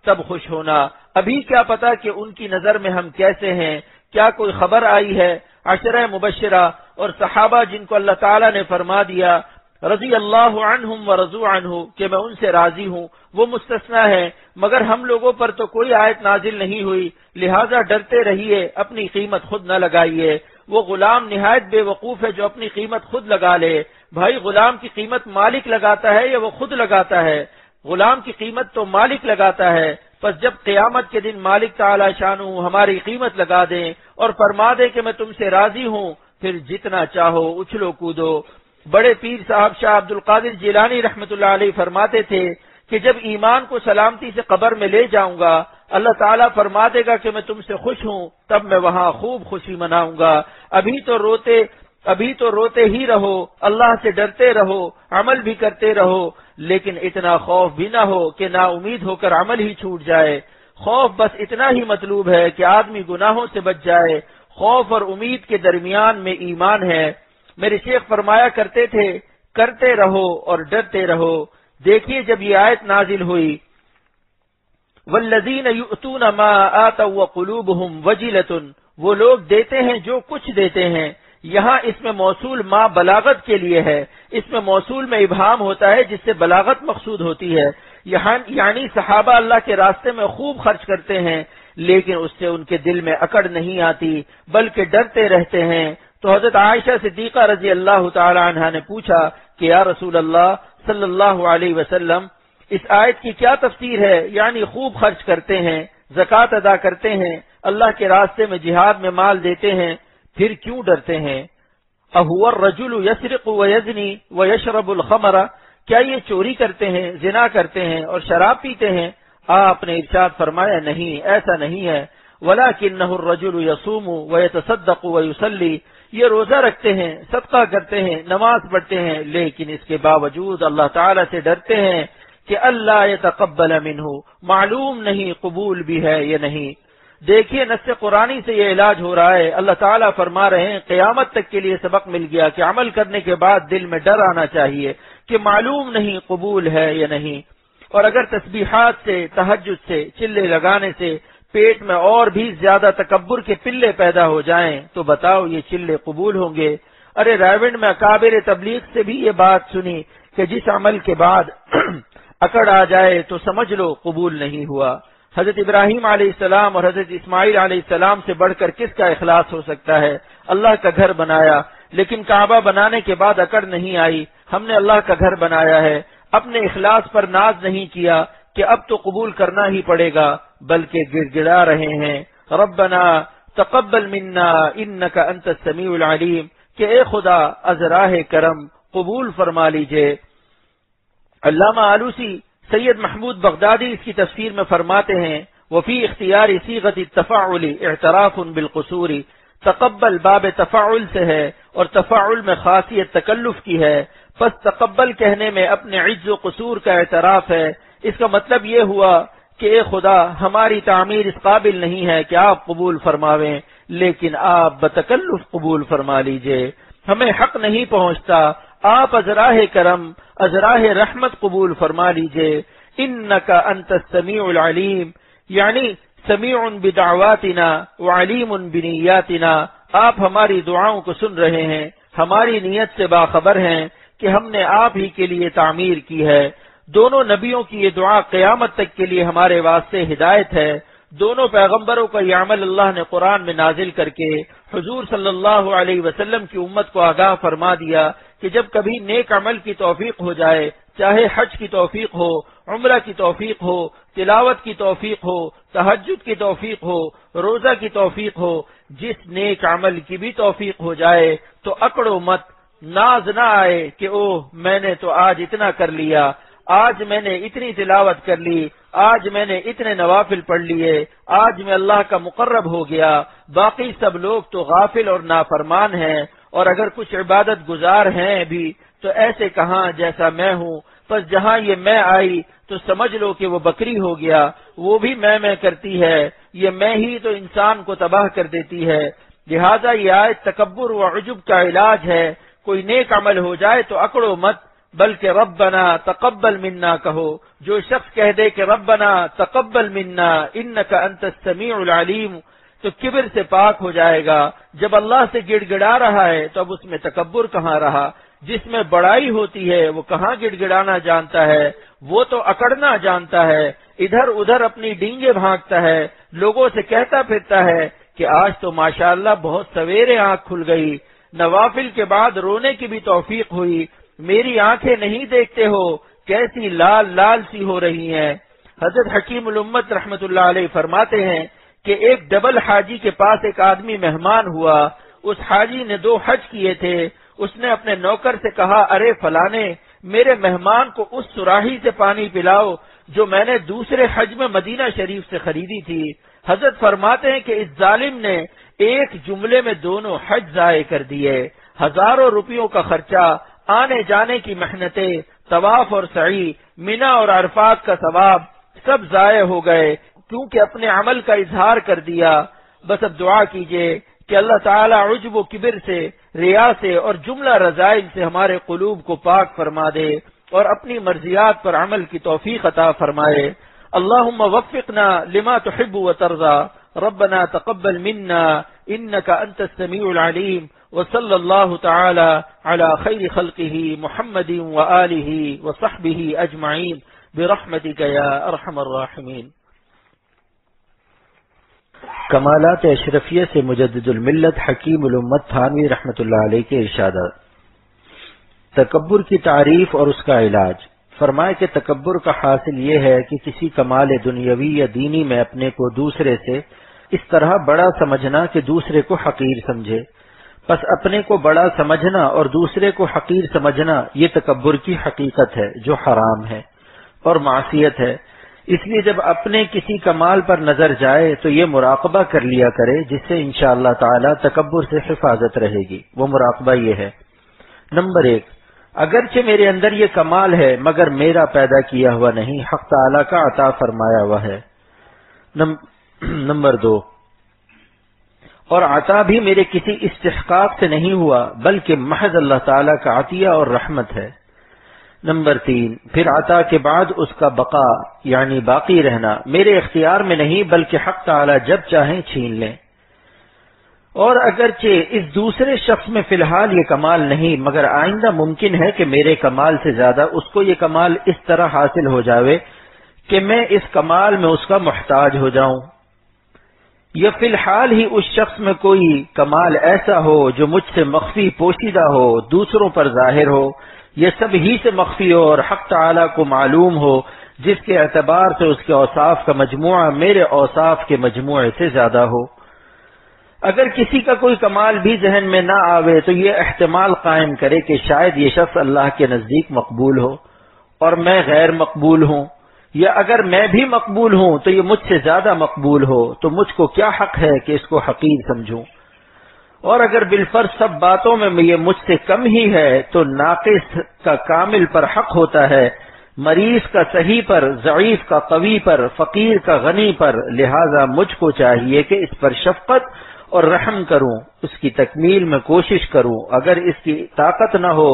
تب خوش ہونا۔ ابھی کیا پتا کہ ان کی نظر میں ہم کیسے ہیں؟ کیا کوئی خبر آئی ہے؟ عشرہ مبشرہ اور صحابہ جن کو اللہ تعالیٰ نے فرما دیا رضی اللہ عنہم ورضوا عنہ کہ میں ان سے راضی ہوں، وہ مستثنا ہے، مگر ہم لوگوں پر تو کوئی آیت نازل نہیں ہوئی، لہذا ڈرتے رہیے، اپنی قیمت خود نہ لگائیے۔ وہ غلام نہایت بے وقوف ہے جو اپنی قیمت خود لگا لے۔ بھائی غلام کی قیمت مالک لگاتا ہے یا وہ خود لگاتا ہے؟ غلام کی قیمت تو مالک لگاتا ہے۔ پس جب قیامت کے دن مالک تعالی شانہ ہماری قیمت لگا دیں اور فرما دے کہ میں تم سے راضی ہوں، پھر جتنا چاہو اچھلو کودو۔ بڑے پیر صاحب شاہ عبد القادر جیلانی رحمۃ اللہ علیہ فرماتے تھے کہ جب ایمان کو سلامتی سے قبر میں لے جاؤں گا، اللہ تعالیٰ فرما دے گا کہ میں تم سے خوش ہوں، تب میں وہاں خوب خوشی مناؤں گا۔ ابھی تو روتے ہی رہو، اللہ سے ڈرتے رہو، عمل بھی کرتے رہو، لیکن اتنا خوف بھی نہ ہو کہ نا امید ہو کر عمل ہی چھوٹ جائے۔ خوف بس اتنا ہی مطلوب ہے کہ آدمی گناہوں سے بچ جائے۔ خوف اور امید کے درمیان میں ایمان ہے۔ میرے شیخ فرمایا کرتے تھے کرتے رہو اور ڈرتے رہو۔ دیکھیے جب یہ آیت نازل ہوئی والذین یؤتون ما آتوا وقلوبهم وجلۃ، وہ لوگ دیتے ہیں جو کچھ دیتے ہیں، یہاں اس میں موصول ما بلاغت کے لیے ہے، اس میں موصول میں ابہام ہوتا ہے جس سے بلاغت مقصود ہوتی ہے، یعنی صحابہ اللہ کے راستے میں خوب خرچ کرتے ہیں، لیکن اس سے ان کے دل میں اکڑ نہیں آتی بلکہ ڈرتے رہتے ہیں۔ تو حضرت عائشہ صدیقہ رضی اللہ تعالی عنہا نے پوچھا کہ یا رسول اللہ صلی اللہ علیہ وسلم، اس آیت کی کیا تفسیر ہے؟ یعنی خوب خرچ کرتے ہیں، زکوٰۃ ادا کرتے ہیں، اللہ کے راستے میں جہاد میں مال دیتے ہیں، پھر کیوں ڈرتے ہیں؟ اَهُوَ الرَّجُلُ يَسْرِقُ وَيَزْنِي وَيَشْرَبُ الْخَمْرَ، کیا یہ چوری کرتے ہیں، زنا کرتے ہیں اور شراب پیتے ہیں؟ آپ نے ارشاد فرمایا نہیں، ایسا نہیں ہے۔ وَلَكِنَّهُ الرَّجُلُ يَصُومُ وَيَتَصَدَّقُ وَيُصَلِّي، یہ روزہ رکھتے ہیں، صدقہ کرتے ہیں، نماز پڑھتے ہیں، لیکن اس کے باوجود اللہ تعالیٰ سے ڈرتے ہیں کہ اللہ يتقبل منہ، معلوم نہیں قبول بھی ہے یا نہیں۔ دیکھیے نص قرآنی سے یہ علاج ہو رہا ہے۔ اللہ تعالیٰ فرما رہے ہیں قیامت تک کے لیے سبق مل گیا کہ عمل کرنے کے بعد دل میں ڈر آنا چاہیے کہ معلوم نہیں قبول ہے یا نہیں۔ اور اگر تسبیحات سے، تہجد سے، چلے لگانے سے پیٹ میں اور بھی زیادہ تکبر کے پلے پیدا ہو جائیں تو بتاؤ یہ چلے قبول ہوں گے؟ ارے رائیونڈ میں اکابر تبلیغ سے بھی یہ بات سنی کہ جس عمل کے بعد اکڑ آ جائے تو سمجھ لو قبول نہیں ہوا۔ حضرت ابراہیم علیہ السلام اور حضرت اسماعیل علیہ السلام سے بڑھ کر کس کا اخلاص ہو سکتا ہے؟ اللہ کا گھر بنایا، لیکن کعبہ بنانے کے بعد اکڑ نہیں آئی، ہم نے اللہ کا گھر بنایا ہے، اپنے اخلاص پر ناز نہیں کیا کہ اب تو قبول کرنا ہی پڑے گا، بلکہ گڑ گڑا رہے ہیں ربنا تقبل منا انک انت السمیع العلیم، کہ اے خدا از راہ کرم قبول فرما لیجئے۔ علامہ آلوسی سید محمود بغدادی اس کی تفسیر میں فرماتے ہیں وفی اختیار صیغۃ التفاعل اعتراف بالقصور، تقبل باب تفاعل سے ہے اور تفاعل میں خاصیت تکلف کی ہے، پس تقبل کہنے میں اپنے عجز و قصور کا اعتراف ہے۔ اس کا مطلب یہ ہوا کہ اے خدا ہماری تعمیر اس قابل نہیں ہے کہ آپ قبول فرماویں، لیکن آپ بتکلف قبول فرما لیجئے، ہمیں حق نہیں پہنچتا، آپ از راہ کرم از راہ رحمت قبول فرما لیجئے۔ انک انت السمیع العلیم، یعنی سمیع بدعواتنا وعلیم بنیاتنا، آپ ہماری دعاؤں کو سن رہے ہیں، ہماری نیت سے باخبر ہیں کہ ہم نے آپ ہی کے لیے تعمیر کی ہے۔ دونوں نبیوں کی یہ دعا قیامت تک کے لیے ہمارے واسطے ہدایت ہے۔ دونوں پیغمبروں کا یہ عمل اللہ نے قرآن میں نازل کر کے حضور صلی اللہ علیہ وسلم کی امت کو آگاہ فرما دیا کہ جب کبھی نیک عمل کی توفیق ہو جائے، چاہے حج کی توفیق ہو، عمرہ کی توفیق ہو، تلاوت کی توفیق ہو، تہجد کی توفیق ہو، روزہ کی توفیق ہو، جس نیک عمل کی بھی توفیق ہو جائے تو اکڑو مت، ناز نہ آئے کہ اوہ میں نے تو آج اتنا کر لیا، آج میں نے اتنی تلاوت کر لی، آج میں نے اتنے نوافل پڑھ لیے، آج میں اللہ کا مقرب ہو گیا، باقی سب لوگ تو غافل اور نافرمان ہیں، اور اگر کچھ عبادت گزار ہیں بھی تو ایسے کہاں جیسا میں ہوں، پس جہاں یہ میں آئی تو سمجھ لو کہ وہ بکری ہو گیا، وہ بھی میں کرتی ہے، یہ میں ہی تو انسان کو تباہ کر دیتی ہے۔ لہذا یہ آیت تکبر و عجب کا علاج ہے، کوئی نیک عمل ہو جائے تو اکڑو مت، بلکہ ربنا تقبل منا کہو۔ جو شخص کہہ دے کہ ربنا تقبل منا انک انت السمیع العلیم تو کبر سے پاک ہو جائے گا۔ جب اللہ سے گڑ گڑا رہا ہے تو اب اس میں تکبر کہاں رہا؟ جس میں بڑائی ہوتی ہے وہ کہاں گڑ گڑانا جانتا ہے، وہ تو اکڑنا جانتا ہے، ادھر ادھر اپنی ڈینگیں بھانکتا ہے، لوگوں سے کہتا پھرتا ہے کہ آج تو ماشاءاللہ بہت سویرے آنکھ کھل گئی، نوافل کے بعد رونے کی بھی توفیق ہوئی، میری آنکھیں نہیں دیکھتے ہو کیسی لال لال سی ہو رہی ہیں۔ حضرت حکیم الامت رحمت اللہ علیہ فرماتے ہیں کہ ایک ڈبل حاجی کے پاس ایک آدمی مہمان ہوا، اس حاجی نے 2 حج کیے تھے، اس نے اپنے نوکر سے کہا ارے فلانے میرے مہمان کو اس سراہی سے پانی پلاؤ جو میں نے دوسرے حج میں مدینہ شریف سے خریدی تھی۔ حضرت فرماتے ہیں کہ اس ظالم نے ایک جملے میں دونوں حج ضائع کر دیے، ہزاروں روپیوں کا خرچہ، آنے جانے کی محنتیں، طواف اور سعی، مینا اور عرفات کا ثواب سب ضائع ہو گئے کیونکہ اپنے عمل کا اظہار کر دیا۔ بس اب دعا کیجئے کہ اللہ تعالیٰ عجب و کبر سے، ریا سے اور جملہ رذائل سے ہمارے قلوب کو پاک فرما دے اور اپنی مرضیات پر عمل کی توفیق عطا فرمائے۔ اللہم وفقنا لما تحب و ترضى، ربنا تقبل منا انك انت السميع العليم، وصلى الله تعالى على خير خلقه محمد وآله وصحبه أجمعين برحمتك يا أرحم الراحمين۔ کمالات اشرفیہ سے مجدد الملت حکیم الامت تھانوی رحمت اللہ علیہ کے ارشادات۔ تکبر کی تعریف اور اس کا علاج۔ فرمائے کہ تکبر کا حاصل یہ ہے کہ کسی کمال دنیاوی یا دینی میں اپنے کو دوسرے سے اس طرح بڑا سمجھنا کہ دوسرے کو حقیر سمجھے۔ پس اپنے کو بڑا سمجھنا اور دوسرے کو حقیر سمجھنا یہ تکبر کی حقیقت ہے جو حرام ہے اور معصیت ہے۔ اس لیے جب اپنے کسی کمال پر نظر جائے تو یہ مراقبہ کر لیا کرے جس سے انشاءاللہ تعالی تکبر سے حفاظت رہے گی۔ وہ مراقبہ یہ ہے: نمبر 1، اگرچہ میرے اندر یہ کمال ہے مگر میرا پیدا کیا ہوا نہیں، حق تعالی کا عطا فرمایا ہوا ہے۔ نمبر 2، اور عطا بھی میرے کسی استحقاق سے نہیں ہوا بلکہ محض اللہ تعالی کا عطیہ اور رحمت ہے۔ نمبر 3، پھر عطا کے بعد اس کا بقا یعنی باقی رہنا میرے اختیار میں نہیں بلکہ حق تعالی جب چاہیں چھین لیں۔ اور اگرچہ اس دوسرے شخص میں فی الحال یہ کمال نہیں مگر آئندہ ممکن ہے کہ میرے کمال سے زیادہ اس کو یہ کمال اس طرح حاصل ہو جاوے کہ میں اس کمال میں اس کا محتاج ہو جاؤں، یا فی الحال ہی اس شخص میں کوئی کمال ایسا ہو جو مجھ سے مخفی پوشیدہ ہو، دوسروں پر ظاہر ہو، یہ سب ہی سے مخفی ہو اور حق تعالی کو معلوم ہو، جس کے اعتبار سے اس کے اوصاف کا مجموعہ میرے اوصاف کے مجموعے سے زیادہ ہو۔ اگر کسی کا کوئی کمال بھی ذہن میں نہ آوے تو یہ احتمال قائم کرے کہ شاید یہ شخص اللہ کے نزدیک مقبول ہو اور میں غیر مقبول ہوں، یا اگر میں بھی مقبول ہوں تو یہ مجھ سے زیادہ مقبول ہو، تو مجھ کو کیا حق ہے کہ اس کو حقیر سمجھوں؟ اور اگر بالفرض سب باتوں میں یہ مجھ سے کم ہی ہے تو ناقص کا کامل پر حق ہوتا ہے، مریض کا صحیح پر، ضعیف کا قوی پر، فقیر کا غنی پر، لہذا مجھ کو چاہیے کہ اس پر شفقت اور رحم کروں، اس کی تکمیل میں کوشش کروں، اگر اس کی طاقت نہ ہو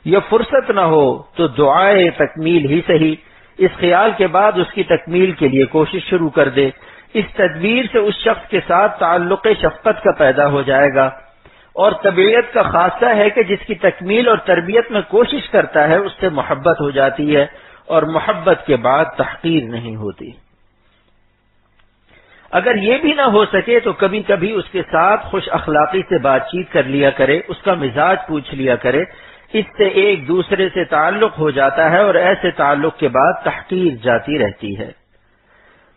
یا فرصت نہ ہو تو دعائے تکمیل ہی صحیح، اس خیال کے بعد اس کی تکمیل کے لیے کوشش شروع کر دے۔ اس تدبیر سے اس شخص کے ساتھ تعلق شفقت کا پیدا ہو جائے گا، اور طبیعت کا خاصہ ہے کہ جس کی تکمیل اور تربیت میں کوشش کرتا ہے اس سے محبت ہو جاتی ہے، اور محبت کے بعد تحقیر نہیں ہوتی۔ اگر یہ بھی نہ ہو سکے تو کبھی کبھی اس کے ساتھ خوش اخلاقی سے بات چیت کر لیا کرے، اس کا مزاج پوچھ لیا کرے، اس سے ایک دوسرے سے تعلق ہو جاتا ہے اور ایسے تعلق کے بعد تحقیر جاتی رہتی ہے۔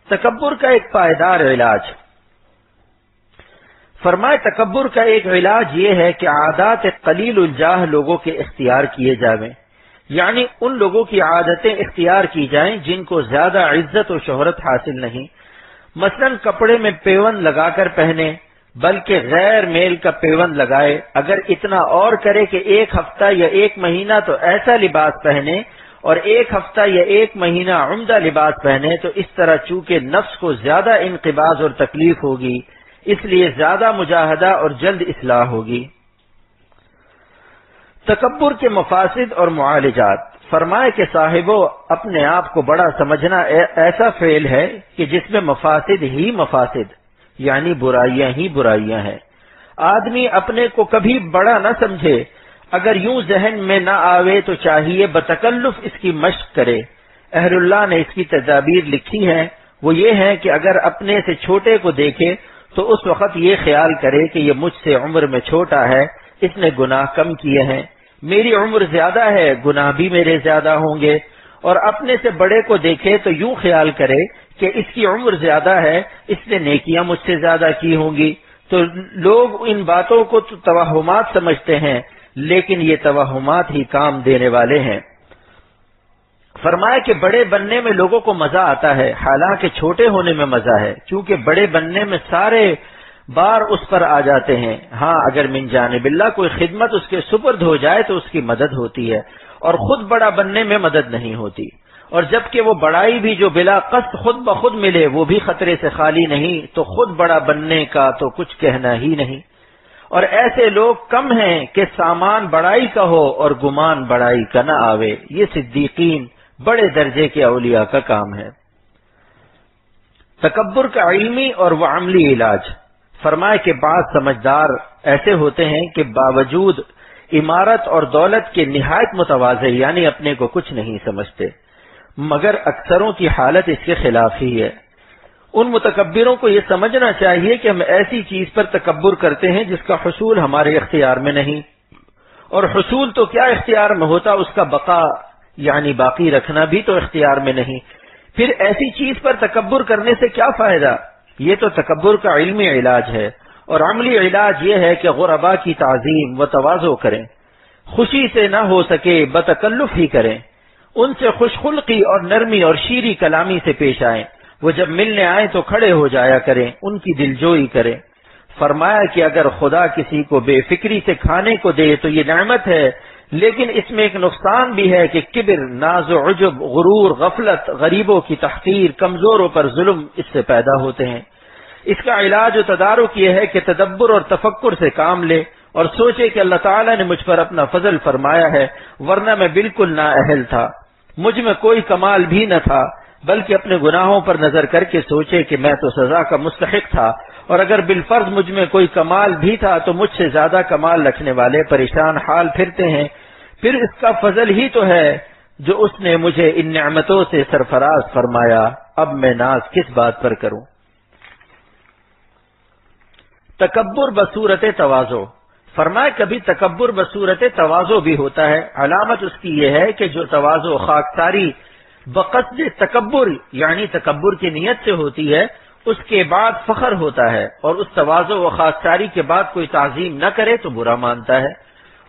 تکبر کا ایک پائیدار علاج، فرمائے تکبر کا ایک علاج یہ ہے کہ عادات قلیل الجاہ لوگوں کے اختیار کیے جائیں، یعنی ان لوگوں کی عادتیں اختیار کی جائیں جن کو زیادہ عزت و شہرت حاصل نہیں، مثلا کپڑے میں پیوند لگا کر پہنے، بلکہ غیر میل کا پیوند لگائے، اگر اتنا اور کرے کہ ایک ہفتہ یا ایک مہینہ تو ایسا لباس پہنے اور ایک ہفتہ یا ایک مہینہ عمدہ لباس پہنے، تو اس طرح چونکہ نفس کو زیادہ انقباض اور تکلیف ہوگی، اس لیے زیادہ مجاہدہ اور جلد اصلاح ہوگی۔ تکبر کے مفاسد اور معالجات، فرمائے کہ صاحبو اپنے آپ کو بڑا سمجھنا ایسا فعل ہے کہ جس میں مفاسد ہی مفاسد، یعنی برائیاں ہی برائیاں ہیں۔ آدمی اپنے کو کبھی بڑا نہ سمجھے، اگر یوں ذہن میں نہ آوے تو چاہیے بتکلف اس کی مشق کرے۔ اہل اللہ نے اس کی تدابیر لکھی ہیں، وہ یہ ہے کہ اگر اپنے سے چھوٹے کو دیکھے تو اس وقت یہ خیال کرے کہ یہ مجھ سے عمر میں چھوٹا ہے، اس نے گناہ کم کیے ہیں، میری عمر زیادہ ہے، گناہ بھی میرے زیادہ ہوں گے، اور اپنے سے بڑے کو دیکھے تو یوں خیال کرے کہ اس کی عمر زیادہ ہے، اس نے نیکیاں مجھ سے زیادہ کی ہوں گی۔ تو لوگ ان باتوں کو تو توہمات سمجھتے ہیں، لیکن یہ توہمات ہی کام دینے والے ہیں۔ فرمایا کہ بڑے بننے میں لوگوں کو مزہ آتا ہے، حالانکہ چھوٹے ہونے میں مزہ ہے، کیونکہ بڑے بننے میں سارے بار اس پر آ جاتے ہیں۔ ہاں اگر من جانب اللہ کوئی خدمت اس کے سپرد ہو جائے تو اس کی مدد ہوتی ہے، اور خود بڑا بننے میں مدد نہیں ہوتی، اور جبکہ وہ بڑائی بھی جو بلا قصد خود بخود ملے وہ بھی خطرے سے خالی نہیں، تو خود بڑا بننے کا تو کچھ کہنا ہی نہیں۔ اور ایسے لوگ کم ہیں کہ سامان بڑائی کا ہو اور گمان بڑائی کا نہ آوے، یہ صدیقین بڑے درجے کے اولیاء کا کام ہے۔ تکبر کا علمی اور وہ عملی علاج، فرمائے کہ بعض سمجھدار ایسے ہوتے ہیں کہ باوجود عمارت اور دولت کے نہایت متواضع، یعنی اپنے کو کچھ نہیں سمجھتے، مگر اکثروں کی حالت اس کے خلاف ہی ہے۔ ان متکبروں کو یہ سمجھنا چاہیے کہ ہم ایسی چیز پر تکبر کرتے ہیں جس کا حصول ہمارے اختیار میں نہیں، اور حصول تو کیا اختیار میں ہوتا، اس کا بقا یعنی باقی رکھنا بھی تو اختیار میں نہیں، پھر ایسی چیز پر تکبر کرنے سے کیا فائدہ؟ یہ تو تکبر کا علمی علاج ہے، اور عملی علاج یہ ہے کہ غرباء کی تعظیم و تواضع کریں، خوشی سے نہ ہو سکے بتکلف ہی کریں، ان سے خوش خلقی اور نرمی اور شیریں کلامی سے پیش آئیں، وہ جب ملنے آئیں تو کھڑے ہو جایا کریں، ان کی دلجوئی کریں۔ فرمایا کہ اگر خدا کسی کو بے فکری سے کھانے کو دے تو یہ نعمت ہے، لیکن اس میں ایک نقصان بھی ہے کہ کبر، ناز و عجب، غرور، غفلت، غریبوں کی تحقیر، کمزوروں پر ظلم اس سے پیدا ہوتے ہیں۔ اس کا علاج و تدارک یہ ہے کہ تدبر اور تفکر سے کام لے اور سوچے کہ اللہ تعالیٰ نے مجھ پر اپنا فضل فرمایا ہے، ورنہ میں بالکل نااہل تھا، مجھ میں کوئی کمال بھی نہ تھا، بلکہ اپنے گناہوں پر نظر کر کے سوچے کہ میں تو سزا کا مستحق تھا، اور اگر بالفرض مجھ میں کوئی کمال بھی تھا تو مجھ سے زیادہ کمال رکھنے والے پریشان حال پھرتے ہیں، پھر اس کا فضل ہی تو ہے جو اس نے مجھے ان نعمتوں سے سرفراز فرمایا، اب میں ناز کس بات پر کروں؟ تکبر بصورت تواضع، فرمائے کبھی تکبر بصورت تواضع بھی ہوتا ہے، علامت اس کی یہ ہے کہ جو تواضع خاکساری بقصد تکبر یعنی تکبر کی نیت سے ہوتی ہے، اس کے بعد فخر ہوتا ہے، اور اس تواضع و خاکساری کے بعد کوئی تعظیم نہ کرے تو برا مانتا ہے،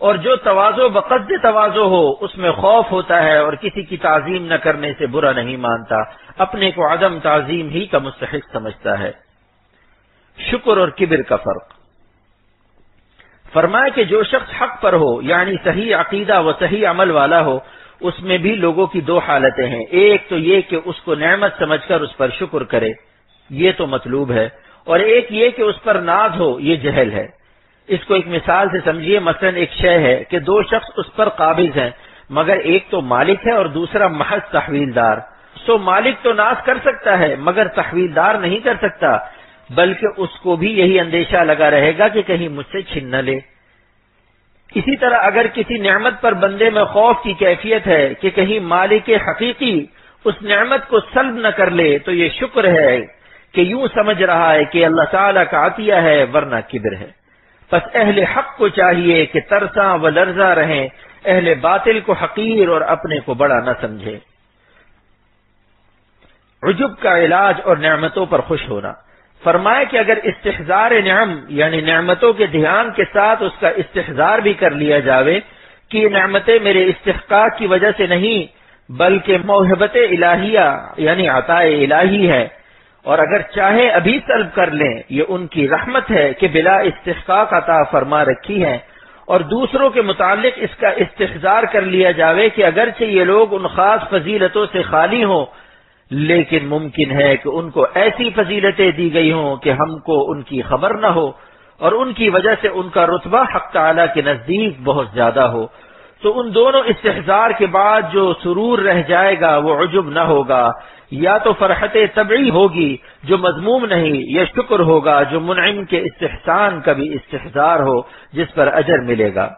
اور جو تواضع بقصد تواضع ہو اس میں خوف ہوتا ہے اور کسی کی تعظیم نہ کرنے سے برا نہیں مانتا، اپنے کو عدم تعظیم ہی کا مستحق سمجھتا ہے۔ شکر اور کبر کا فرق، فرمایا کہ جو شخص حق پر ہو یعنی صحیح عقیدہ و صحیح عمل والا ہو، اس میں بھی لوگوں کی دو حالتیں ہیں، ایک تو یہ کہ اس کو نعمت سمجھ کر اس پر شکر کرے، یہ تو مطلوب ہے، اور ایک یہ کہ اس پر ناز ہو، یہ جہل ہے۔ اس کو ایک مثال سے سمجھیے، مثلا ایک شے ہے کہ دو شخص اس پر قابض ہیں، مگر ایک تو مالک ہے اور دوسرا محض تحویلدار، سو مالک تو ناز کر سکتا ہے مگر تحویلدار نہیں کر سکتا، بلکہ اس کو بھی یہی اندیشہ لگا رہے گا کہ کہیں مجھ سے چھن نہ لے۔ اسی طرح اگر کسی نعمت پر بندے میں خوف کی کیفیت ہے کہ کہیں مالک حقیقی اس نعمت کو سلب نہ کر لے تو یہ شکر ہے کہ یوں سمجھ رہا ہے کہ اللہ تعالیٰ کا عطیہ ہے ورنہ کبر ہے۔ پس اہل حق کو چاہیے کہ ترساں و لرزاں رہیں، اہل باطل کو حقیر اور اپنے کو بڑا نہ سمجھے۔ عجب کا علاج اور نعمتوں پر خوش ہونا۔ فرمایا کہ اگر استحضار نعم یعنی نعمتوں کے دھیان کے ساتھ اس کا استحضار بھی کر لیا جاوے کہ یہ نعمتیں میرے استحقاق کی وجہ سے نہیں بلکہ موہبت الہیہ یعنی عطاء الہی ہے، اور اگر چاہے ابھی طلب کر لیں، یہ ان کی رحمت ہے کہ بلا استحقاق عطا فرما رکھی ہے، اور دوسروں کے متعلق اس کا استحضار کر لیا جاوے کہ اگرچہ یہ لوگ ان خاص فضیلتوں سے خالی ہوں لیکن ممکن ہے کہ ان کو ایسی فضیلتیں دی گئی ہوں کہ ہم کو ان کی خبر نہ ہو، اور ان کی وجہ سے ان کا رتبہ حق تعالی کے نزدیک بہت زیادہ ہو، تو ان دونوں استحضار کے بعد جو سرور رہ جائے گا وہ عجب نہ ہوگا، یا تو فرحت طبعی ہوگی جو مذموم نہیں، یا شکر ہوگا جو منعم کے استحسان کا بھی استحضار ہو جس پر اجر ملے گا۔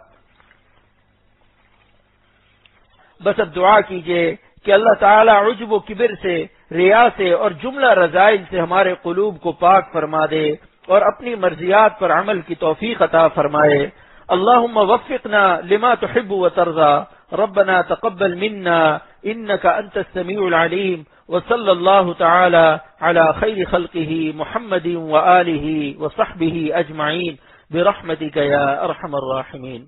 بس اب دعا کیجئے کہ اللہ تعالیٰ عجب و کبر سے، ریا سے اور جملہ رذائل سے ہمارے قلوب کو پاک فرما دے اور اپنی مرضیات پر عمل کی توفیق عطا فرمائے۔ اللہم وفقنا لما تحب و ترضى، ربنا تقبل منا انك انت السميع العليم، وصلى الله تعالى على خير خلقه محمد وآله وصحبه اجمعين برحمتك يا ارحم الراحمين۔